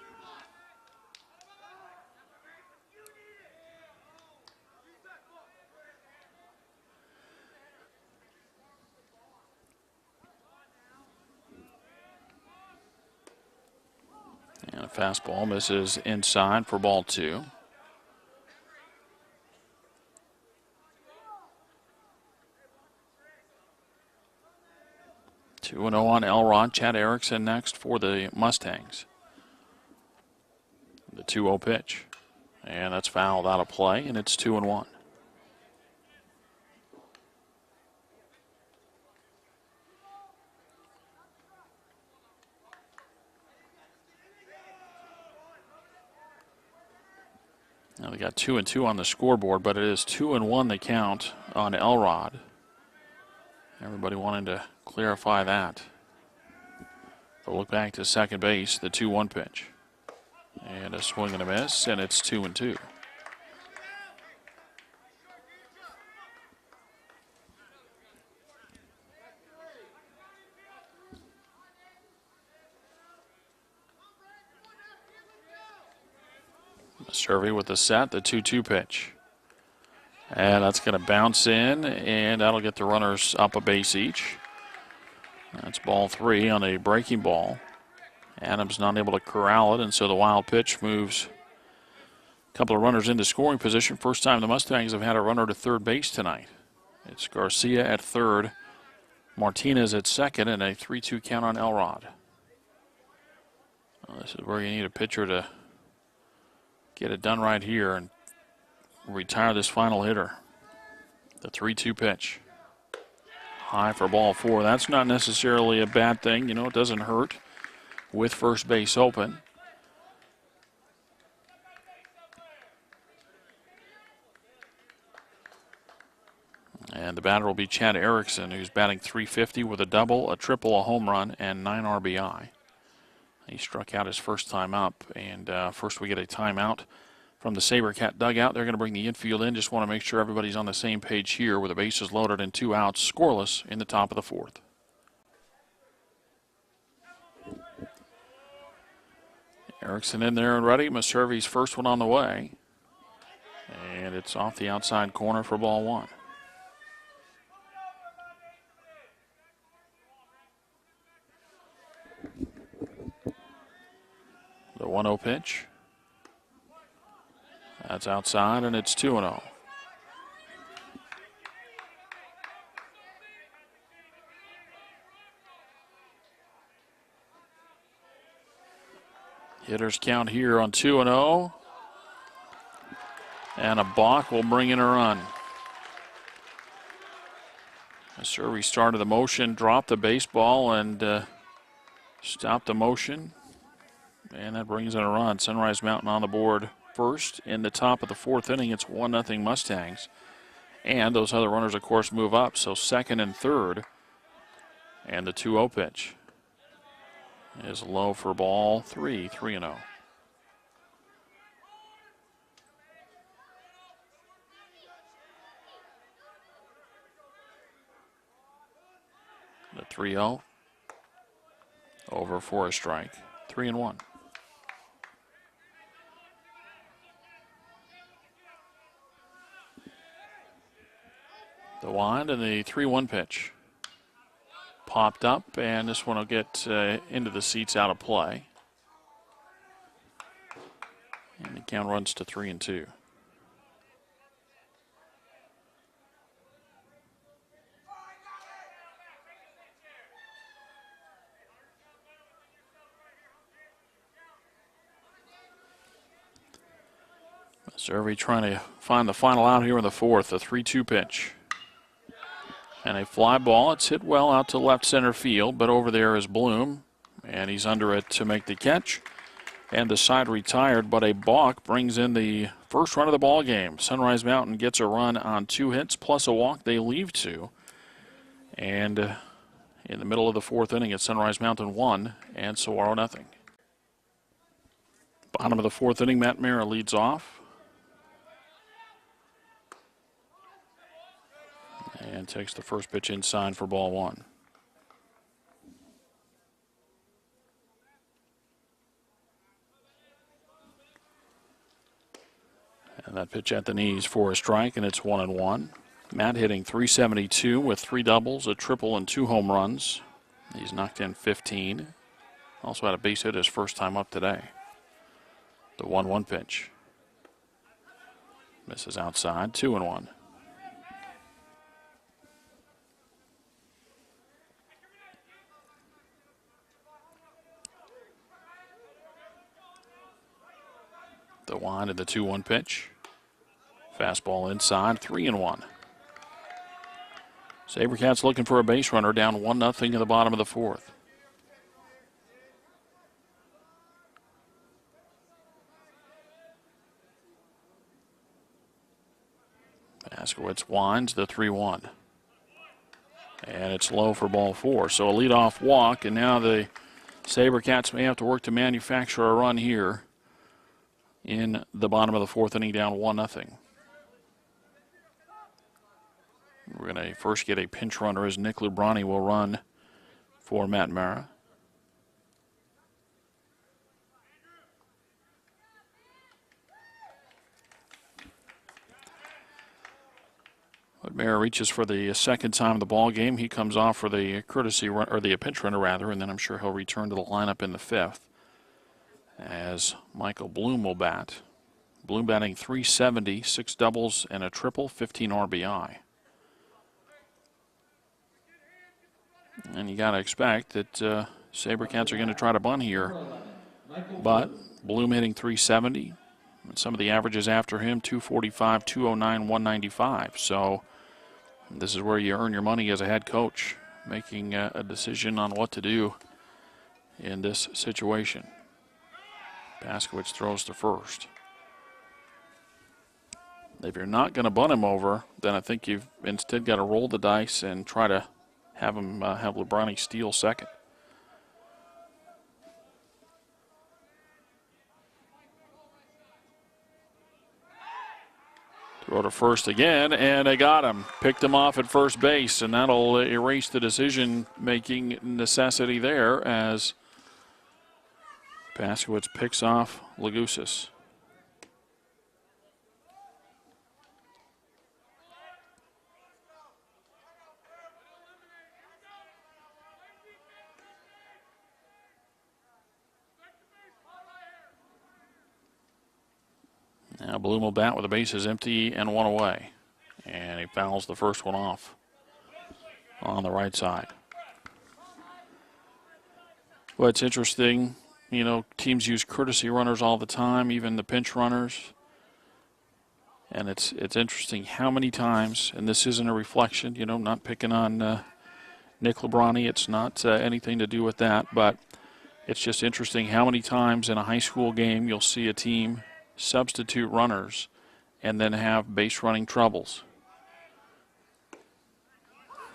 And a fastball misses inside for ball 2. Two and 0 on Elrod. Chad Erickson next for the Mustangs. The 2-0 pitch. And that's fouled out of play, and it's 2-1. Now we got 2-2 on the scoreboard, but it is 2-1 the count on Elrod. Everybody wanting to clarify that. They'll look back to second base, the 2-1 pitch. And a swing and a miss, and it's 2-2. Maservi with the set, the 2-2 pitch. And that's going to bounce in, and that'll get the runners up a base each. That's ball 3 on a breaking ball. Adams not able to corral it, and so the wild pitch moves a couple of runners into scoring position. First time the Mustangs have had a runner to third base tonight. It's Garcia at third, Martinez at second, and a 3-2 count on Elrod. Well, this is where you need a pitcher to get it done right here and retire this final hitter. The 3-2 pitch. High for ball 4. That's not necessarily a bad thing. You know, it doesn't hurt with first base open. And the batter will be Chad Erickson, who's batting .350 with a double, a triple, a home run, and 9 RBI. He struck out his first time up, and first we get a timeout from the SaberCat dugout. They're going to bring the infield in. Just want to make sure everybody's on the same page here with the bases loaded and 2 outs, scoreless in the top of the 4th. Erickson in there and ready. Maservi's first one on the way. And it's off the outside corner for ball 1. The 1-0 pitch. That's outside, and it's 2-0. Hitter's count here on 2-0. And a balk will bring in a run. Survey started the motion, dropped the baseball, and stopped the motion. And that brings in a run. Sunrise Mountain on the board first. In the top of the fourth inning, it's 1-0 Mustangs. And those other runners, of course, move up. So second and third. And the 2-0 pitch is low for ball 3, 3-0. The 3-0 over for a strike. 3-1. The wind and the 3-1 pitch. Popped up, and this one will get into the seats out of play. And the count runs to 3-2. Survey trying to find the final out here in the fourth. The 3-2 pitch. And a fly ball. It's hit well out to left center field, but over there is Bloom, and he's under it to make the catch. And the side retired, but a balk brings in the first run of the ball game. Sunrise Mountain gets a run on 2 hits plus a walk. They leave 2. And in the middle of the fourth inning, it's Sunrise Mountain 1 and Saguaro 0. Bottom of the fourth inning, Matt Mara leads off. And takes the first pitch inside for ball 1. And that pitch at the knees for a strike, and it's 1-1. Matt hitting .372 with 3 doubles, a triple, and 2 home runs. He's knocked in 15. Also had a base hit his first time up today. The 1-1 pitch. Misses outside, 2-1. The wind of the 2-1 pitch. Fastball inside, 3-1. SaberCats looking for a base runner, down 1-0 in the bottom of the fourth. Askowitz winds the 3-1. And it's low for ball 4. So a leadoff walk, and now the SaberCats may have to work to manufacture a run here in the bottom of the fourth inning, down 1-0. We're going to first get a pinch runner as Nick Lubrani will run for Matt Mara. But Mara reaches for the second time of the ball game. He comes off for the courtesy run, or the pinch runner rather, and then I'm sure he'll return to the lineup in the fifth as Michael Bloom will bat. Bloom batting .370, 6 doubles and a triple, 15 RBI. And you got to expect that SaberCats are going to try to bunt here. But Bloom hitting .370. And some of the averages after him, 245, 209, 195. So this is where you earn your money as a head coach, making a decision on what to do in this situation. Paskowitz throws to first. If you're not going to bunt him over, then I think you've instead got to roll the dice and try to have him have Lubrani steal second. Throw to first again, and they got him. Picked him off at first base, and that'll erase the decision-making necessity there as Paskowitz picks off Lagusis. Now Bloom will bat with the bases empty and 1 away. And he fouls the first one off on the right side. Well, it's interesting You know, teams use courtesy runners all the time, even the pinch runners. And it's interesting how many times, and this isn't a reflection, you know, not picking on Nick Lebrani. It's not anything to do with that, but it's just interesting how many times in a high school game you'll see a team substitute runners and then have base running troubles.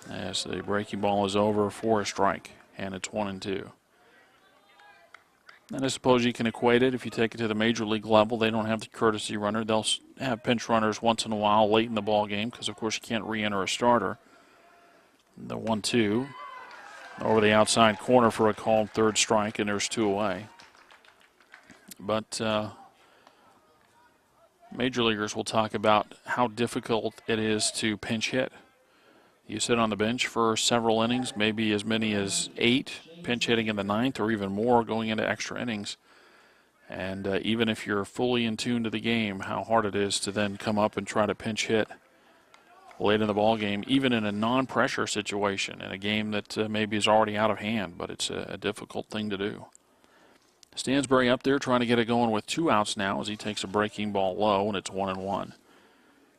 As the breaking ball is over for a strike, and it's 1-2. And I suppose you can equate it if you take it to the major league level. They don't have the courtesy runner. They'll have pinch runners once in a while late in the ball game because, of course, you can't re-enter a starter. The 1-2 over the outside corner for a called third strike, and there's 2 away. But major leaguers will talk about how difficult it is to pinch hit. You sit on the bench for several innings, maybe as many as 8, pinch hitting in the 9th or even more going into extra innings. And even if you're fully in tune to the game, how hard it is to then come up and try to pinch hit late in the ball game, even in a non-pressure situation, in a game that maybe is already out of hand, but it's a difficult thing to do. Stansbury up there trying to get it going with 2 outs now as he takes a breaking ball low, and it's 1-1.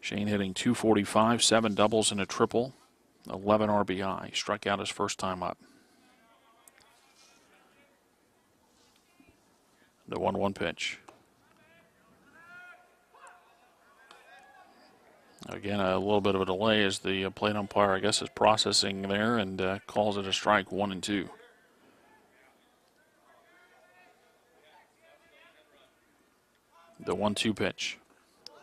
Shane hitting .245, 7 doubles and a triple, 11 RBI. Struck out his first time up. The 1-1 pitch. Again, a little bit of a delay as the plate umpire, I guess, is processing there and calls it a strike, 1-2. The 1-2 pitch.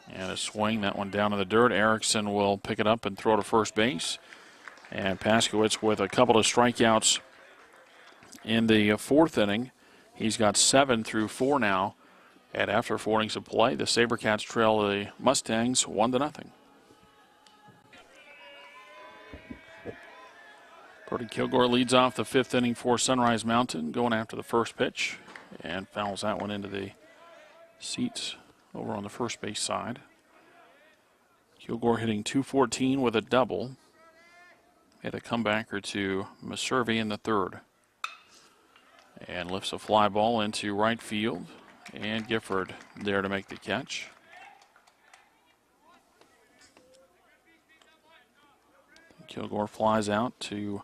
And a swing, that one down in the dirt. Erickson will pick it up and throw to first base. And Paskowitz with a couple of strikeouts in the 4th inning. He's got 7 through 4 now. And after 4 innings of play, the SaberCats trail the Mustangs 1-0. Brody Kilgore leads off the 5th inning for Sunrise Mountain, going after the first pitch, and fouls that one into the seats over on the first base side. Kilgore hitting .214 with a double. Hit a comebacker to Maservi in the 3rd. And lifts a fly ball into right field. And Gifford there to make the catch. Kilgore flies out to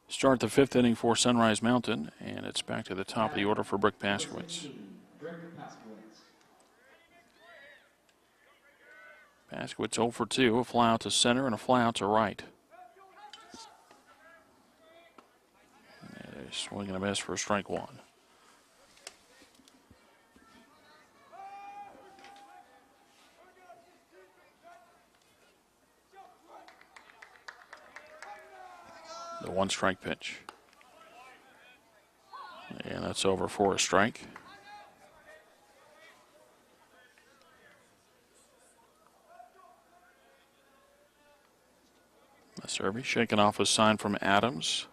start the 5th inning for Sunrise Mountain. And it's back to the top of the order for Brick Paskowitz. Paskowitz 0 for 2, a fly out to center and a fly out to right. A swing and a miss for strike 1. The 1-strike pitch. And that's over for a strike. Maservi shaking off a sign from Adams.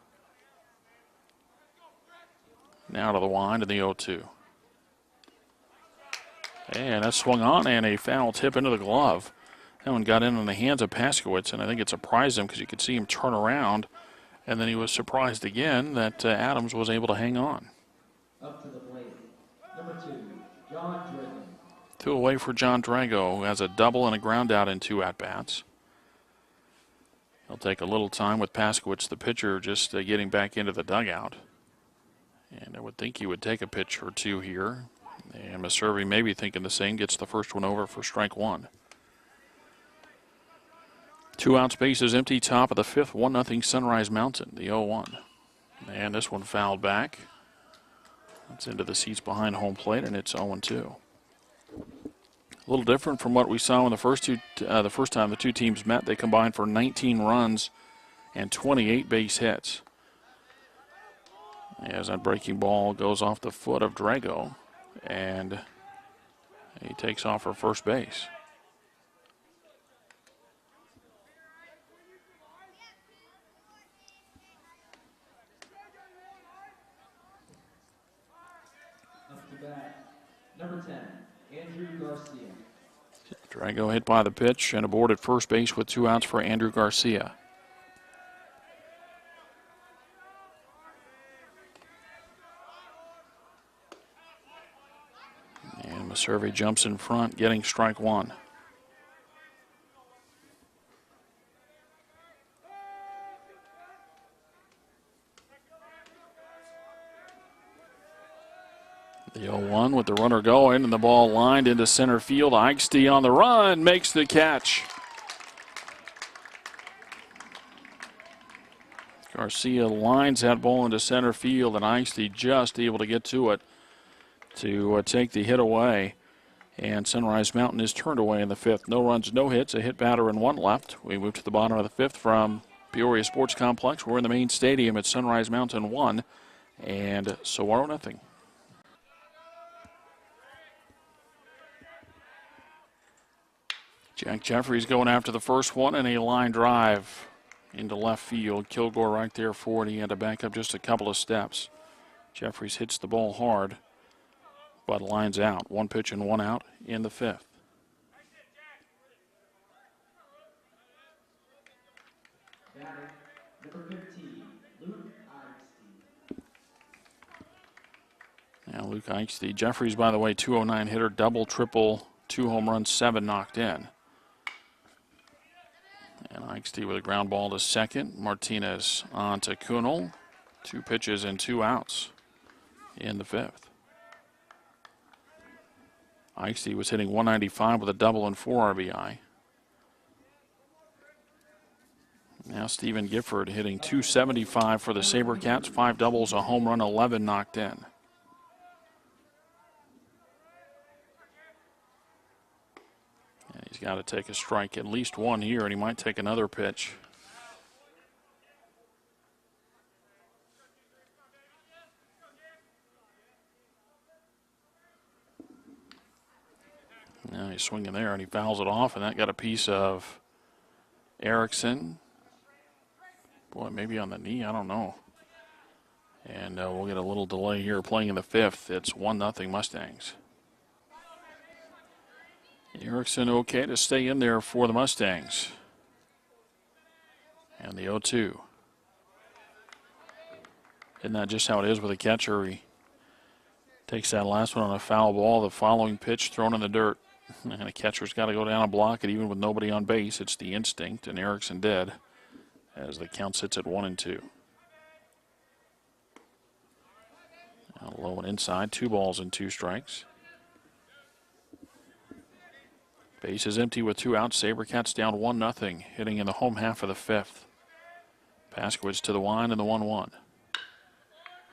Now to the wind in the 0-2. And that swung on and a foul tip into the glove. That one got in the hands of Paskowitz, and I think it surprised him because you could see him turn around, and then he was surprised again that Adams was able to hang on. Up to the plate, number 2, John Drago. 2 away for John Drago, who has a double and a ground out in 2 at-bats. He'll take a little time with Paskowitz, the pitcher, just getting back into the dugout. And I would think he would take a pitch or 2 here. And Maservi maybe thinking the same, gets the first one over for strike 1. 2 outs, bases empty, top of the 5th, 1-0 Sunrise Mountain, the 0-1. And this one fouled back. It's into the seats behind home plate, and it's 0-2. A little different from what we saw when the first time the 2 teams met. They combined for 19 runs and 28 base hits. As that breaking ball goes off the foot of Drago, and he takes off for first base. Up to bat, number 10, Andrew Garcia. Drago hit by the pitch and aboard at first base with 2 outs for Andrew Garcia. Meserve jumps in front, getting strike one. The 0-1 with the runner going, and the ball lined into center field. Eichste on the run, makes the catch. Garcia lines that ball into center field, and Eichste just able to get to it to take the hit away. And Sunrise Mountain is turned away in the fifth. No runs, no hits, a hit batter and one left. We move to the bottom of the fifth from Peoria Sports Complex. We're in the main stadium at Sunrise Mountain 1 and Saguaro nothing. Jack Jeffries going after the first one, and a line drive into left field. Kilgore right there for it. He had to back up just a couple of steps. Jeffries hits the ball hard, but lines out. One pitch and one out in the fifth. Number 15, Luke Eichste. Now Luke Eichste. Jeffries, by the way, 209 hitter, double, triple, 2 home runs, 7 knocked in. And Eichste with a ground ball to second. Martinez on to Kunal. 2 pitches and 2 outs in the fifth. Eichste was hitting 195 with a double and 4 RBI. Now Stephen Gifford hitting 275 for the SaberCats. 5 doubles, a home run, 11 knocked in. He's got to take a strike, at least one here, and he might take another pitch. Now he's swinging there, and he fouls it off, and that got a piece of Erickson. Boy, maybe on the knee, I don't know. And we'll get a little delay here playing in the fifth. It's 1-0 Mustangs. Erickson okay to stay in there for the Mustangs. And the 0-2. Isn't that just how it is with a catcher? He takes that last one on a foul ball, the following pitch thrown in the dirt. And a catcher's got to go down and block it even with nobody on base. It's the instinct, and Erickson did as the count sits at 1-2. Now low and inside, 2 balls and 2 strikes. Base is empty with 2 outs. SaberCats down 1-0, hitting in the home half of the fifth. Paskowitz to the line and the 1-1.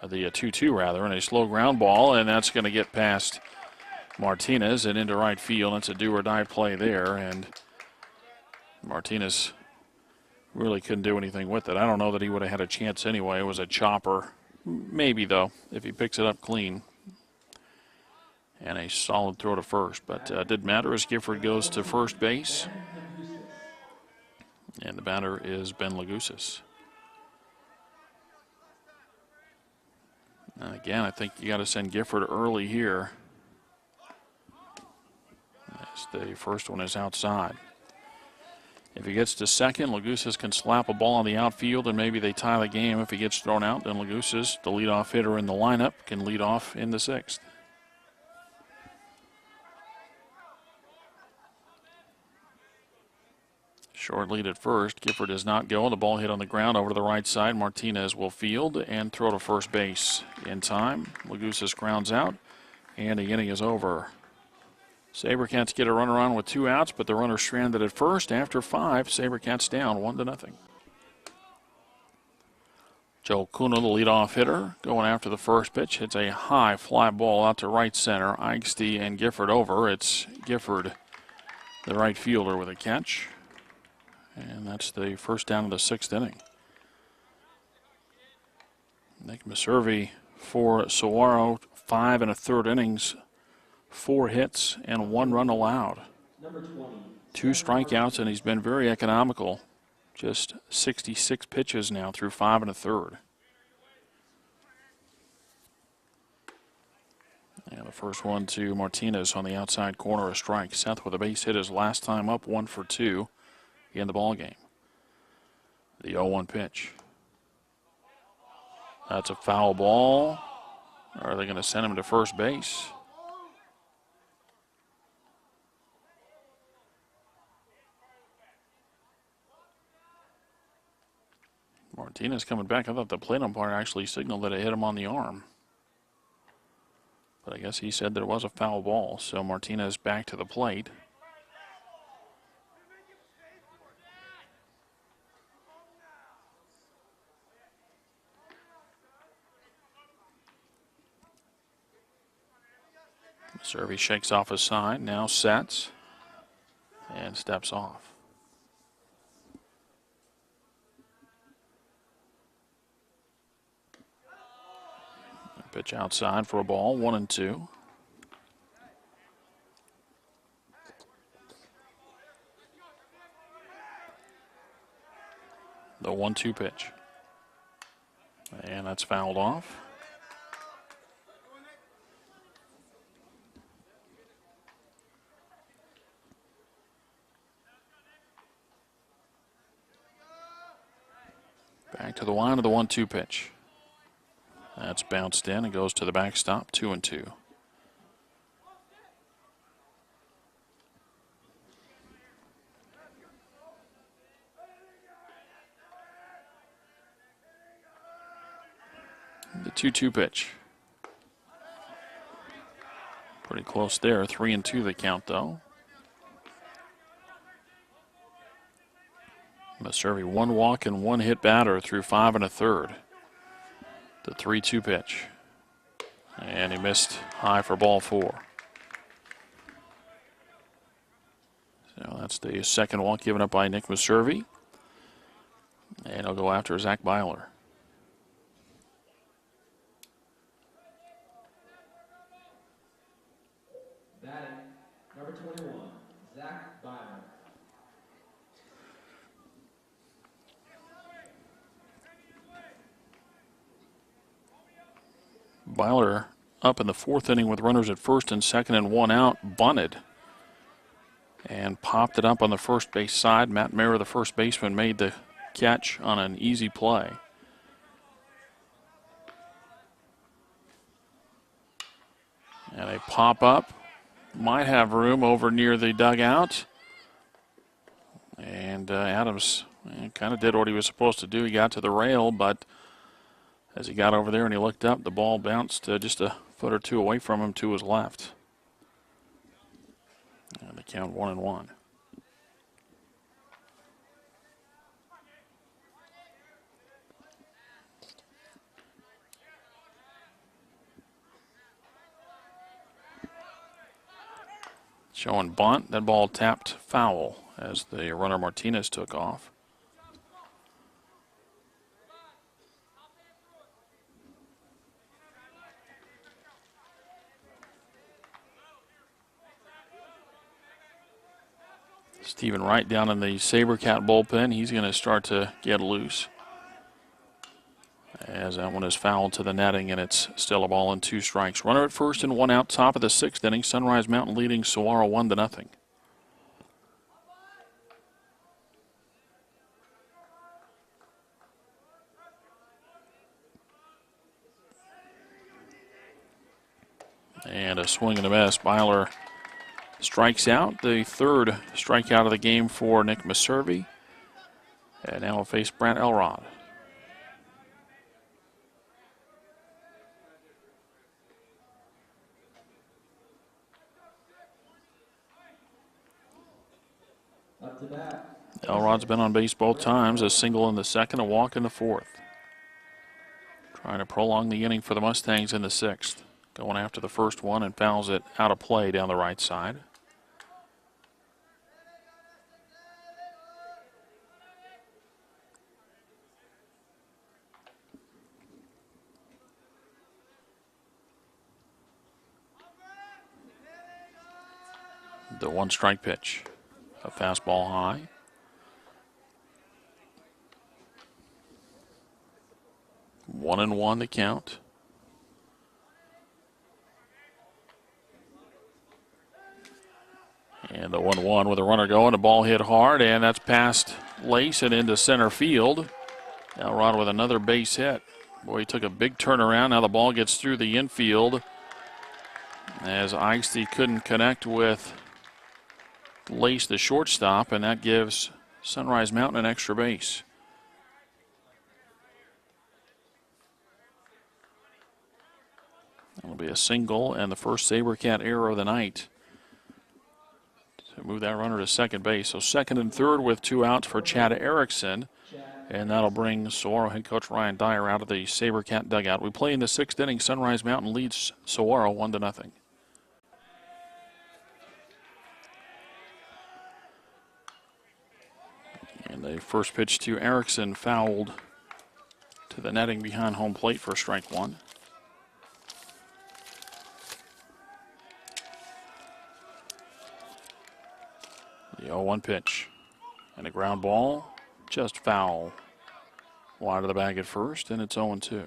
The 2-2 rather, and a slow ground ball, and that's going to get past Martinez and into right field. It's a do-or-die play there, and Martinez really couldn't do anything with it. I don't know that he would have had a chance anyway. It was a chopper. Maybe, though, if he picks it up clean. And a solid throw to first, but didn't matter as Gifford goes to first base. And the batter is Ben Lagusis. And again, I think you got to send Gifford early here, as the first one is outside. If he gets to second, Lagusis can slap a ball on the outfield, and maybe they tie the game. If he gets thrown out, then Lagusis, the leadoff hitter in the lineup, can lead off in the sixth. Short lead at first. Gifford does not go. The ball hit on the ground over to the right side. Martinez will field and throw to first base in time. Lagusis grounds out, and the inning is over. SaberCats get a runner on with 2 outs, but the runner stranded at first. After 5, SaberCats down 1-0. Joel Kuna, the leadoff hitter, going after the first pitch. Hits a high fly ball out to right center. Eichste and Gifford over. It's Gifford, the right fielder, with a catch. And that's the first down of the 6th inning. Nick Meserve for Saguaro, 5 1/3 innings, 4 hits, and 1 run allowed. 2 strikeouts, and he's been very economical. Just 66 pitches now through 5 1/3. And the first one to Martinez on the outside corner, a strike. Seth with a base hit his last time up, 1 for 2. In the ball game. The 0-1 pitch. That's a foul ball. Are they going to send him to first base? Martinez coming back. I thought the plate umpire actually signaled that it hit him on the arm. But I guess he said there was a foul ball, so Martinez back to the plate. Servey shakes off his side, now sets, and steps off. Pitch outside for a ball, 1-2. The 1-2 pitch. And that's fouled off. Back to the line of the 1-2 pitch. That's bounced in and goes to the backstop, 2-2. The 2-2 pitch. Pretty close there, 3-2 the count though. Servey 1 walk and 1 hit batter through 5 1/3. The 3-2 pitch. And he missed high for ball 4. So that's the second walk given up by Nick Servey. And he'll go after Zach Byler. Batting, number 21, Zach Byler. Byler up in the 4th inning with runners at first and second and 1 out, bunted and popped it up on the first base side. Matt Mayer, the first baseman, made the catch on an easy play. And a pop up might have room over near the dugout. And Adams kind of did what he was supposed to do. He got to the rail, but as he got over there and he looked up, the ball bounced just a foot or two away from him to his left. And the count 1-1. Showing bunt, that ball tapped foul as the runner Martinez took off. Stephen Wright down in the SaberCat bullpen. He's going to start to get loose, as that one is fouled to the netting, and it's still a ball and 2 strikes. Runner at first and 1 out, top of the 6th inning. Sunrise Mountain leading Saguaro 1-0. And a swing and a miss. Byler strikes out, the 3rd strikeout of the game for Nick Servey. And now we'll face Brant Elrod. Up to bat. Elrod's been on base both times, a single in the 2nd, a walk in the 4th. Trying to prolong the inning for the Mustangs in the 6th. Going after the first one and fouls it out of play down the right side. The 1-strike pitch. A fastball high. One and 1 the count. And the 1-1 with a runner going. A ball hit hard, and that's past Lace and into center field. Elrod with another base hit. Boy, he took a big turnaround. Now the ball gets through the infield as Eichste couldn't connect with Lace, the shortstop, and that gives Sunrise Mountain an extra base. That'll be a single and the first SaberCat error of the night to move that runner to second base. So second and third with 2 outs for Chad Erickson. And that'll bring Saguaro head coach Ryan Dyer out of the SaberCat dugout. We play in the 6th inning. Sunrise Mountain leads Saguaro 1-0. And the first pitch to Erickson fouled to the netting behind home plate for strike 1. The 0-1 pitch. And a ground ball, just foul. Wide of the bag at first, and it's 0-2.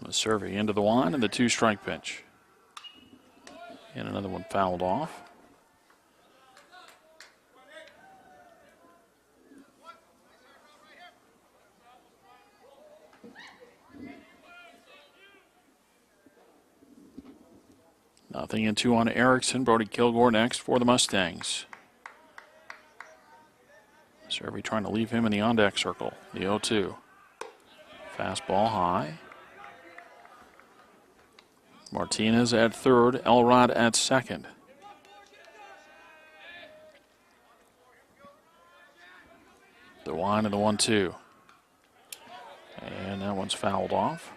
The survey into the line and the 2-strike pitch. And another one fouled off. Nothing in 2 on Erickson. Brody Kilgore next for the Mustangs. Survey trying to leave him in the on-deck circle. The 0-2. Fastball high. Martinez at third. Elrod at second. The 1 and the 1-2. And that one's fouled off.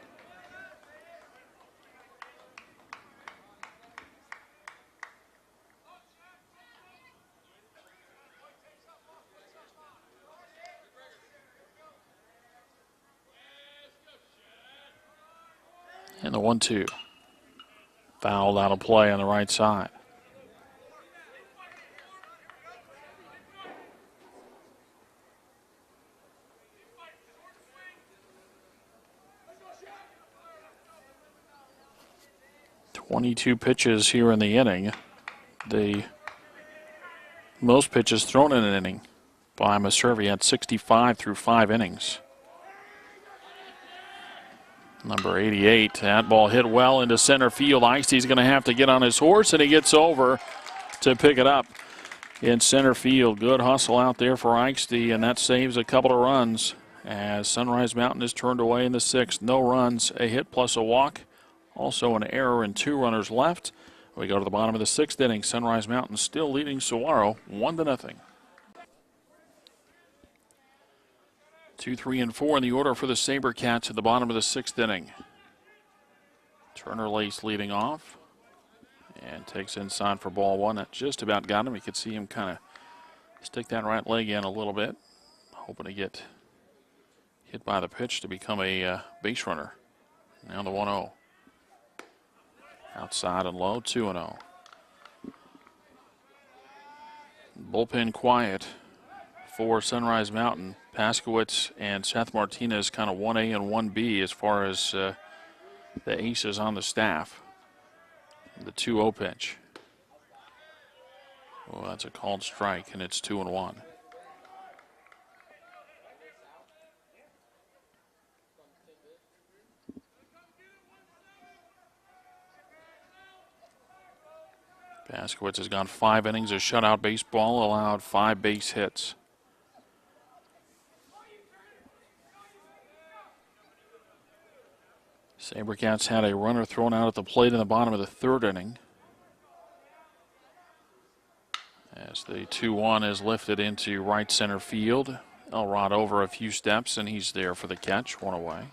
And the 1-2. Fouled out of play on the right side. "22 pitches here in the inning. The most pitches thrown in an inning by Maservi at 65 through 5 innings. Number 88, that ball hit well into center field. Ice's going to have to get on his horse, and he gets over to pick it up in center field. Good hustle out there for Ice, and that saves a couple of runs as Sunrise Mountain is turned away in the 6th. No runs, a hit plus a walk. Also an error and 2 runners left. We go to the bottom of the 6th inning. Sunrise Mountain still leading Saguaro 1-0. 2, 3, and 4 in the order for the SaberCats at the bottom of the 6th inning. Turner Lace leading off and takes inside for ball 1. That just about got him. You could see him kind of stick that right leg in a little bit, hoping to get hit by the pitch to become a base runner. Now the 1-0. Outside and low, 2-0. Bullpen quiet for Sunrise Mountain. Paskowitz and Seth Martinez kind of 1A and 1B as far as the aces on the staff. The 2-0 pitch. Well, that's a called strike, and it's 2-1. Paskowitz has gone 5 innings of shutout baseball, allowed 5 base hits. SaberCats had a runner thrown out at the plate in the bottom of the 3rd inning. As the 2-1 is lifted into right center field. Elrod over a few steps, and he's there for the catch, 1 away.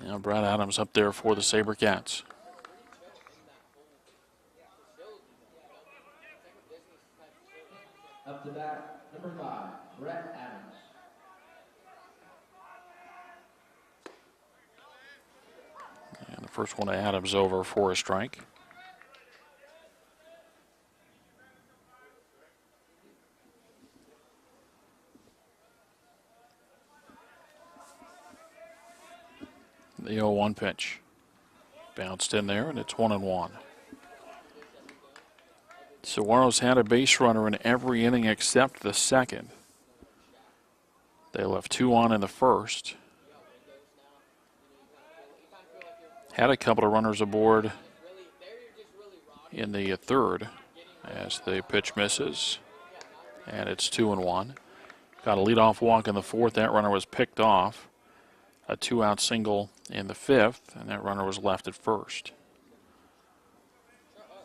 Now Brad Adams up there for the SaberCats. Up to bat, number 5, Brett Adams. And the first one to Adams over for a strike. The 0-1 pitch. Bounced in there, and it's 1-1. Saguaro's had a base runner in every inning except the second. They left 2 on in the first. Had a couple of runners aboard in the third as the pitch misses. And it's 2-1. Got a leadoff walk in the fourth. That runner was picked off. A 2-out single in the fifth, and that runner was left at first.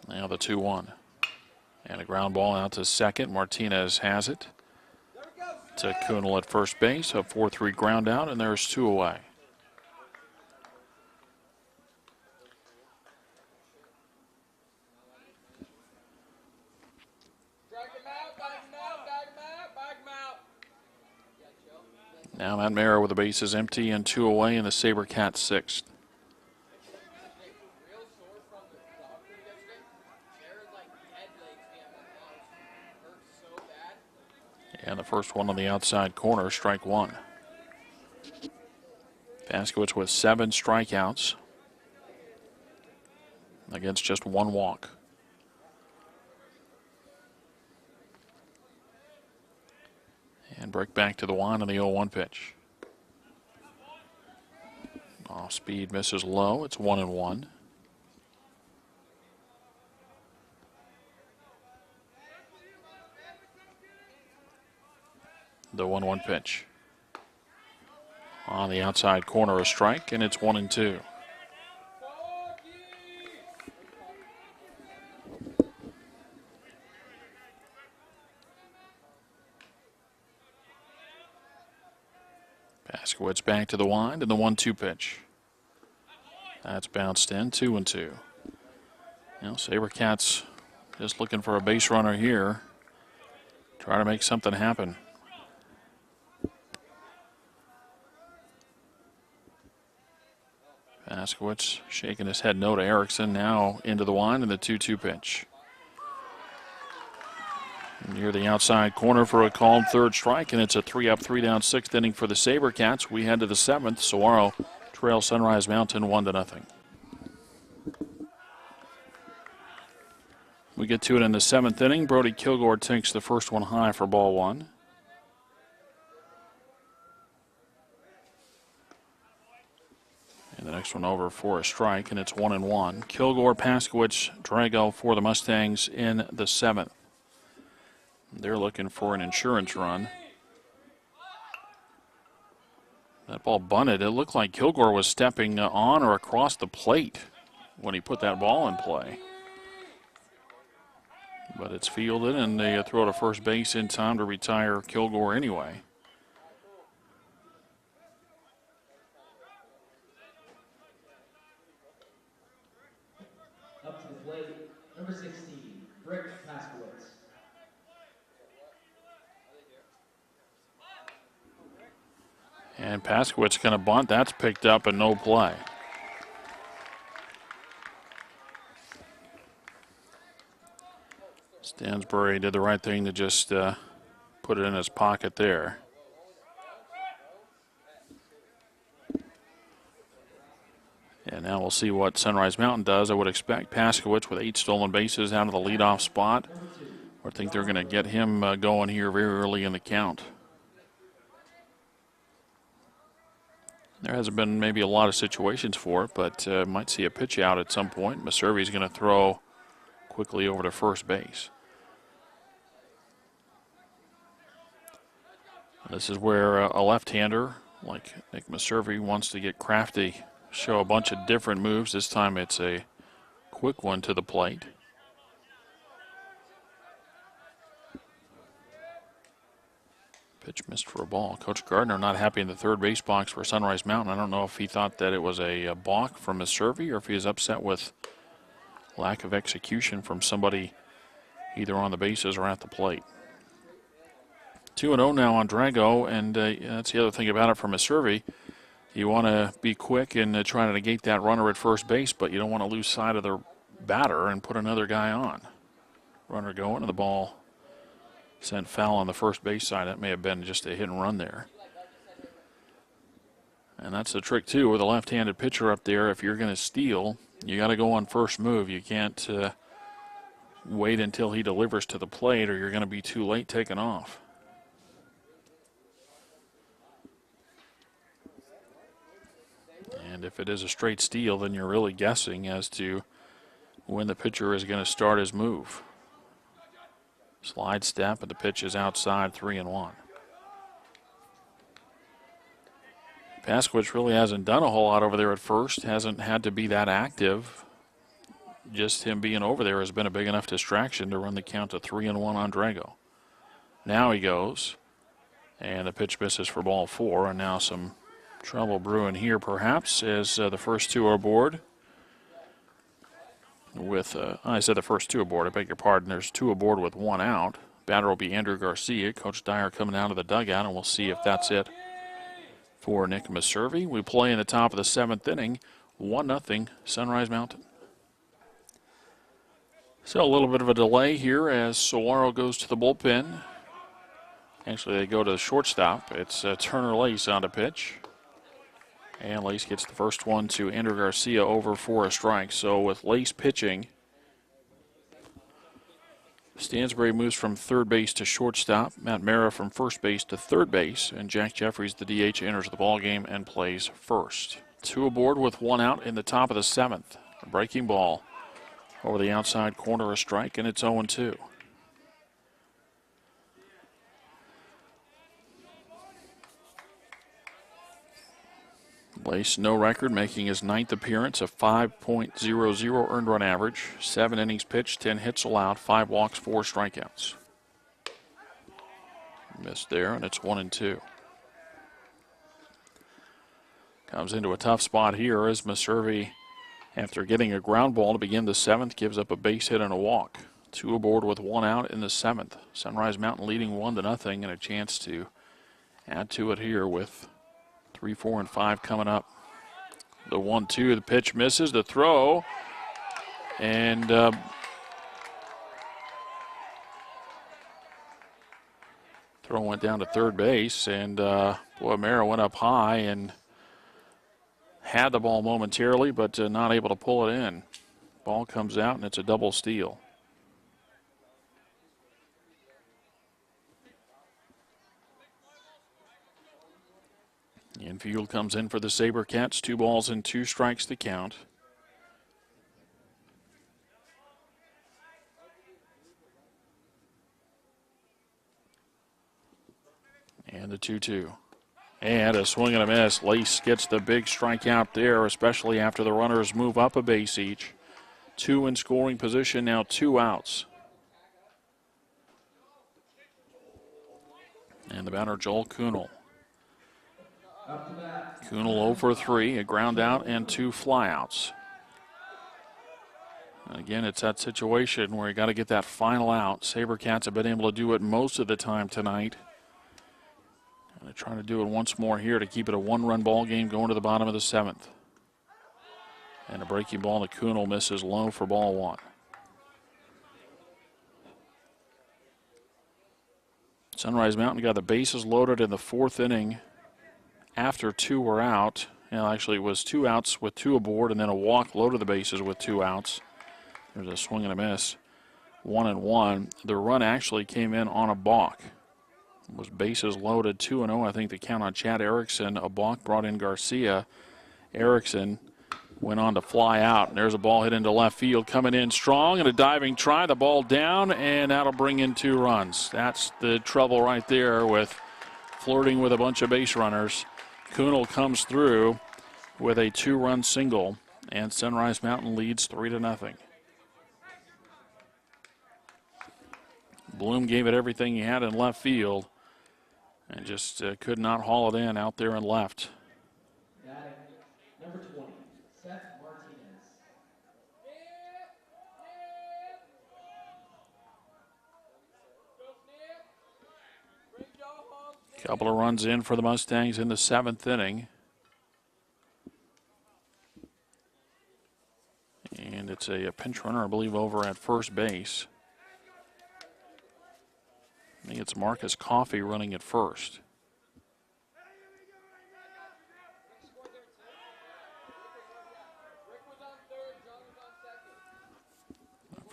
Now the 2-1. And a ground ball out to second. Martinez has it. To Kunal at first base. A 4-3 ground out, and there's 2 away. Now Matt Mara with the bases empty and 2 away in the SaberCats' sixth. And the first one on the outside corner, strike 1. Paskowitz with 7 strikeouts against just 1 walk. And break back to the line on the 0-1 pitch. Off speed misses low. It's 1-1. The 1-1 pitch. On the outside corner, a strike, and it's 1-2. Paskowitz back to the wind, and the 1-2 pitch. That's bounced in, 2-2. You know, SaberCats just looking for a base runner here. Try to make something happen. Paskowitz shaking his head no to Erickson. Now into the wind, and the 2-2 pitch. Near the outside corner for a called third strike, and it's a 3-up, 3-down, 6th inning for the SaberCats. We head to the 7th. Saguaro trails Sunrise Mountain 1-0. We get to it in the 7th inning. Brody Kilgore takes the first one high for ball 1. And the next one over for a strike, and it's 1-1. Kilgore, Paskowitz, Drago for the Mustangs in the 7th. They're looking for an insurance run. That ball bunted. It looked like Kilgore was stepping on or across the plate when he put that ball in play. But it's fielded, and they throw to first base in time to retire Kilgore anyway. Up to the plate, number 16, Rick Paskowitz. And Paskowitz going to bunt. That's picked up and no play. Stansbury did the right thing to just put it in his pocket there. And now we'll see what Sunrise Mountain does. I would expect Paskowitz with 8 stolen bases out of the leadoff spot. I think they're going to get him going here very early in the count. There hasn't been maybe a lot of situations for it, but might see a pitch out at some point. Maservi's going to throw quickly over to first base. This is where a left-hander like Nick Maservi wants to get crafty, show a bunch of different moves. This time it's a quick one to the plate. Pitch missed for a ball. Coach Gardner not happy in the third base box for Sunrise Mountain. I don't know if he thought that it was a balk from Maservi or if he was upset with lack of execution from somebody either on the bases or at the plate. 2-0 now on Drago, and that's the other thing about it for Maservi. You want to be quick and try to negate that runner at first base, but you don't want to lose sight of the batter and put another guy on. Runner going, and the ball sent foul on the first base side. That may have been just a hit and run there. And that's the trick, too, with a left-handed pitcher up there. If you're going to steal, you got to go on first move. You can't wait until he delivers to the plate or you're going to be too late taking off. And if it is a straight steal, then you're really guessing as to when the pitcher is going to start his move. Slide step, and the pitch is outside, 3-1. Pasquich really hasn't done a whole lot over there at first, hasn't had to be that active. Just him being over there has been a big enough distraction to run the count to 3-1 on Drago. Now he goes, and the pitch misses for ball 4, and now some trouble brewing here perhaps as the first two are aboard. With, I said the first two aboard, I beg your pardon, there's two aboard with one out. Batter will be Andrew Garcia. Coach Dyer coming out of the dugout, and we'll see if that's it for Nick Maservi. We play in the top of the 7th inning, 1-0 Sunrise Mountain. So a little bit of a delay here as Saguaro goes to the bullpen. Actually, they go to the shortstop. It's Turner Lace on the pitch. And Lace gets the first one to Andrew Garcia over for a strike. So with Lace pitching, Stansbury moves from third base to shortstop. Matt Mara from first base to third base. And Jack Jeffries, the DH, enters the ballgame and plays first. Two aboard with one out in the top of the 7th. A breaking ball over the outside corner, a strike, and it's 0-2. Lace, no record, making his 9th appearance, a 5.00 earned run average, 7 innings pitched, 10 hits allowed, 5 walks, 4 strikeouts. Missed there, and it's 1-2. Comes into a tough spot here as Maservi, after getting a ground ball to begin the 7th, gives up a base hit and a walk. Two aboard with one out in the 7th. Sunrise Mountain leading 1-0 and a chance to add to it here with 3, 4, and 5 coming up. The 1-2, the pitch misses, the throw, and throw went down to third base, and boy, Mara went up high and had the ball momentarily, but not able to pull it in. Ball comes out, and it's a double steal. Infield comes in for the SaberCats. 2 balls and 2 strikes to count. And the 2-2. And a swing and a miss. Lace gets the big strikeout there, especially after the runners move up a base each. 2 in scoring position, now 2 outs. And the batter, Joel Kuhnel. Kuhnel 0 for 3, a ground out and 2 flyouts. And again, it's that situation where you got to get that final out. SaberCats have been able to do it most of the time tonight. And they're trying to do it once more here to keep it a 1-run ball game going to the bottom of the 7th. And a breaking ball to Kuhnel, misses low for ball 1. Sunrise Mountain got the bases loaded in the 4th inning after 2 were out. Well, actually, it was 2 outs with 2 aboard and then a walk, loaded the bases with 2 outs. There's a swing and a miss. 1-1. The run actually came in on a balk. It was bases loaded, 2-0. I think the count on Chad Erickson. A balk brought in Garcia. Erickson went on to fly out. And there's a ball hit into left field, coming in strong, and a diving try. The ball down, and that'll bring in 2 runs. That's the trouble right there with flirting with a bunch of base runners. Kuhnel comes through with a 2-run single, and Sunrise Mountain leads 3-0. Bloom gave it everything he had in left field and just could not haul it in out there in left. Number 20, Seth Martinez. Couple of runs in for the Mustangs in the 7th inning. And it's a pinch runner, I believe, over at first base. I think it's Marcus Coffey running at first.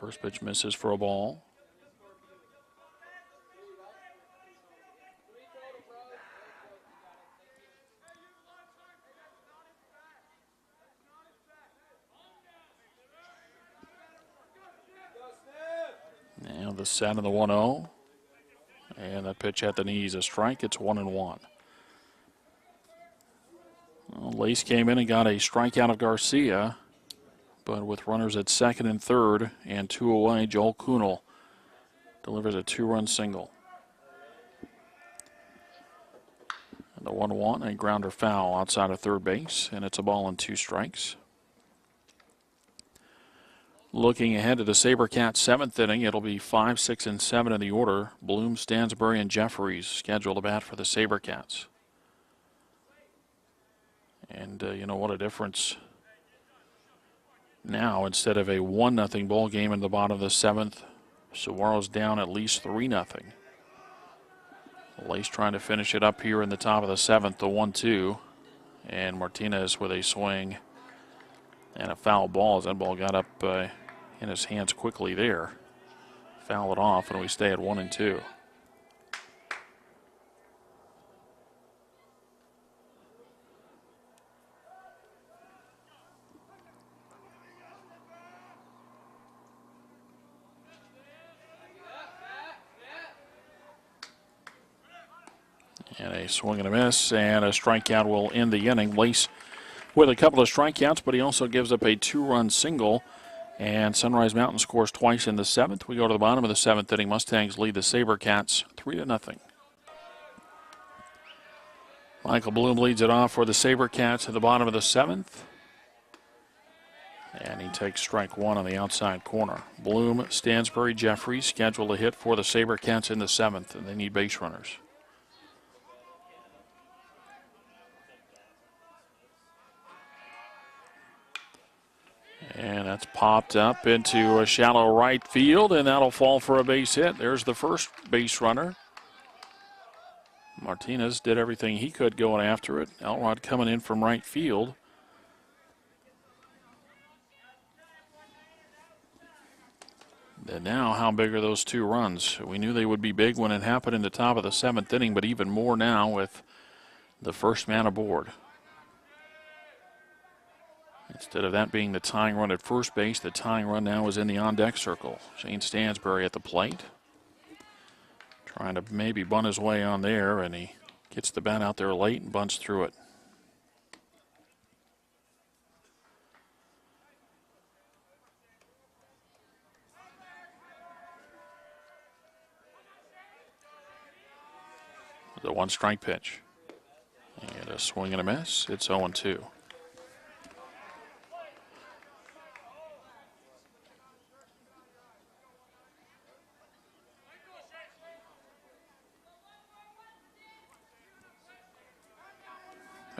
First pitch misses for a ball. Now the set of the 1-0. And that pitch at the knees, a strike. It's 1-1. Well, Lace came in and got a strikeout of Garcia, but with runners at second and third and 2 away, Joel Kunal delivers a 2-run single. And the 1-1, a grounder foul outside of third base, and it's a ball and 2 strikes. Looking ahead to the SaberCats' 7th inning, it'll be 5, 6, and 7 in the order. Bloom, Stansbury, and Jeffries scheduled to bat for the SaberCats. And you know what a difference now. Instead of a 1-0 ball game in the bottom of the 7th, Saguaro's down at least 3-0. Lace trying to finish it up here in the top of the 7th, the 1-2. And Martinez with a swing and a foul ball as that ball got up in his hands quickly there. Foul it off, and we stay at 1-2. And a swing and a miss, and a strikeout will end the inning. Lace with a couple of strikeouts, but he also gives up a 2-run single. And Sunrise Mountain scores twice in the 7th. We go to the bottom of the 7th inning. Mustangs lead the SaberCats 3-0. Michael Bloom leads it off for the SaberCats at the bottom of the 7th. And he takes strike 1 on the outside corner. Bloom, Stansbury, Jeffries scheduled to hit for the SaberCats in the 7th, and they need base runners. And that's popped up into a shallow right field, and that'll fall for a base hit. There's the first base runner. Martinez did everything he could going after it. Elrod coming in from right field. And now, how big are those 2 runs? We knew they would be big when it happened in the top of the 7th inning, but even more now with the first man aboard. Instead of that being the tying run at first base, the tying run now is in the on-deck circle. Shane Stansbury at the plate. Trying to maybe bunt his way on there, and he gets the bat out there late and bunts through it. The 1-strike pitch. And a swing and a miss. It's 0-2.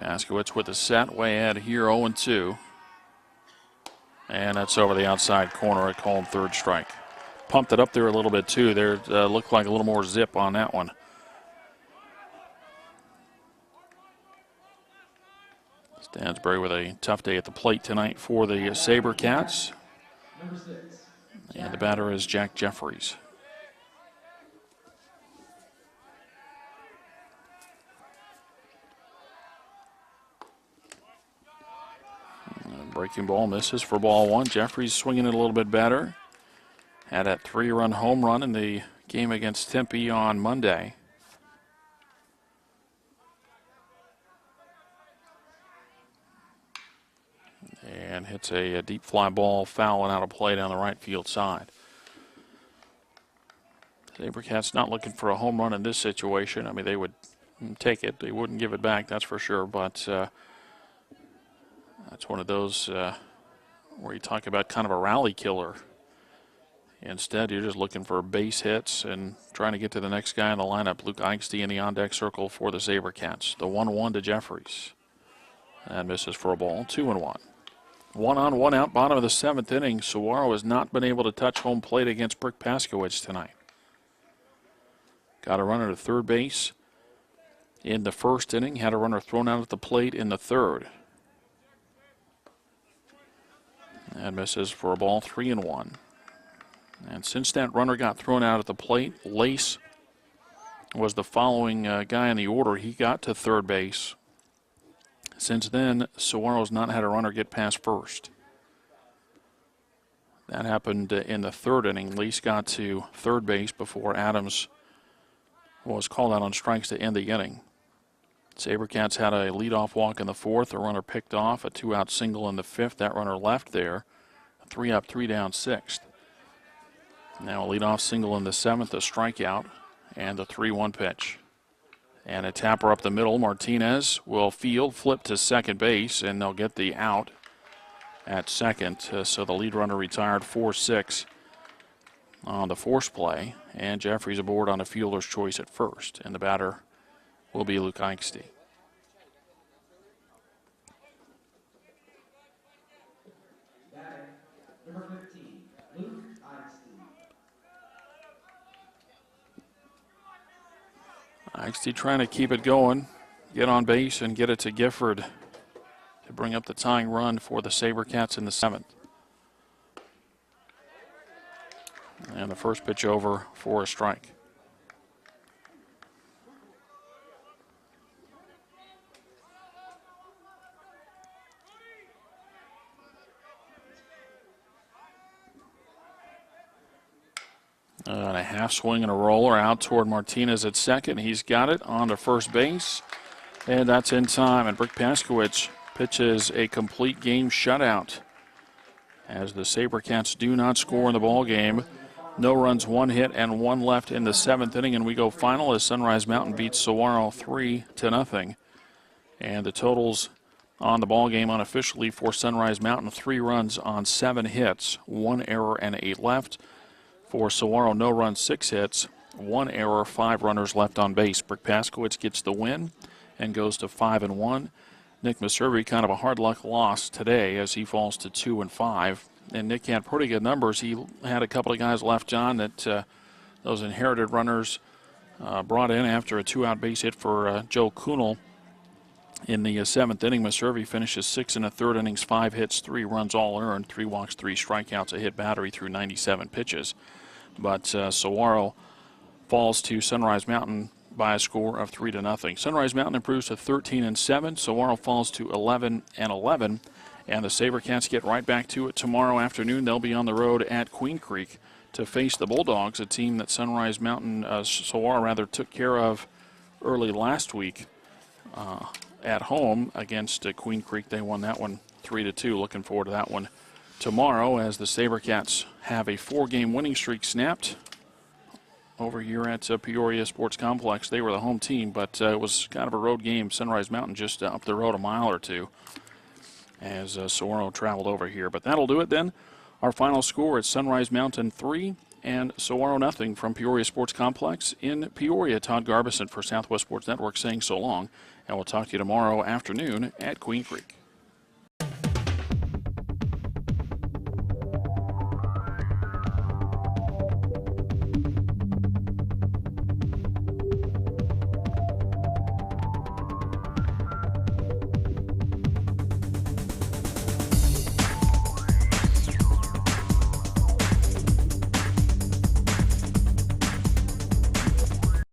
Askowitz with the set, way ahead here, 0-2. And that's over the outside corner, a called 3rd strike. Pumped it up there a little bit too. There looked like a little more zip on that one. Stansbury with a tough day at the plate tonight for the SaberCats. And the batter is Jack Jeffries. Breaking ball misses for ball 1. Jeffries swinging it a little bit better. Had that 3-run home run in the game against Tempe on Monday. And hits a deep fly ball fouling out of play down the right field side. SaberCats not looking for a home run in this situation. I mean, they would take it. They wouldn't give it back, that's for sure. But that's one of those where you talk about kind of a rally killer. Instead, you're just looking for base hits and trying to get to the next guy in the lineup. Luke Eichste in the on-deck circle for the SaberCats. The 1-1 to Jeffries. And misses for a ball, 2-1. 1 on, 1 out, bottom of the 7th inning. Saguaro has not been able to touch home plate against Brick Paskowitz tonight. Got a runner to third base in the 1st inning. Had a runner thrown out at the plate in the 3rd. And misses for a ball, 3-1. And since that runner got thrown out at the plate, Lace was the following guy in the order. He got to third base. Since then, Saguaro's not had a runner get past first. That happened in the third inning. Lace got to third base before Adams was called out on strikes to end the inning. SaberCats had a leadoff walk in the fourth. A runner picked off, a 2-out single in the fifth. That runner left there. 3 up, 3 down, sixth. Now a leadoff single in the seventh, a strikeout, and a 3-1 pitch. And a tapper up the middle. Martinez will field, flip to second base, and they'll get the out at second. So the lead runner retired 4-6 on the force play. And Jeffries aboard on a fielder's choice at first. And the batter will be Luke Eichste. Number 15, Luke Eichste trying to keep it going, get on base, and get it to Gifford to bring up the tying run for the SaberCats in the seventh. And the first pitch over for a strike. And a half swing and a roller out toward Martinez at second. He's got it on to first base, and that's in time. And Brick Paskowitz pitches a complete game shutout as the SaberCats do not score in the ball game. No runs, 1 hit, and 1 left in the seventh inning, and we go final as Sunrise Mountain beats Saguaro 3-0. And the totals on the ball game unofficially for Sunrise Mountain: 3 runs on 7 hits, 1 error, and 8 left. For Saguaro, no runs, 6 hits, 1 error, 5 runners left on base. Brick Paskowitz gets the win and goes to 5-1. Nick Maservi, kind of a hard luck loss today as he falls to 2-5. And Nick had pretty good numbers. He had a couple of guys left, John, that those inherited runners brought in after a 2-out base hit for Joe Kunal in the seventh inning. Maservi finishes 6 1/3 innings, 5 hits, 3 runs, all earned, 3 walks, 3 strikeouts, a hit battery through 97 pitches. But Saguaro falls to Sunrise Mountain by a score of 3-0. Sunrise Mountain improves to 13-7. Saguaro falls to 11-11. And the SaberCats get right back to it tomorrow afternoon. They'll be on the road at Queen Creek to face the Bulldogs, a team that Sunrise Mountain, Saguaro rather, took care of early last week at home against Queen Creek. They won that one 3-2. Looking forward to that one tomorrow as the SaberCats have a 4-game winning streak snapped over here at Peoria Sports Complex. They were the home team, but it was kind of a road game. Sunrise Mountain just up the road a mile or two as Saguaro traveled over here. But that'll do it then. Our final score is Sunrise Mountain 3 and Saguaro 0 from Peoria Sports Complex in Peoria. Todd Garbison for Southwest Sports Network saying so long, and we'll talk to you tomorrow afternoon at Queen Creek.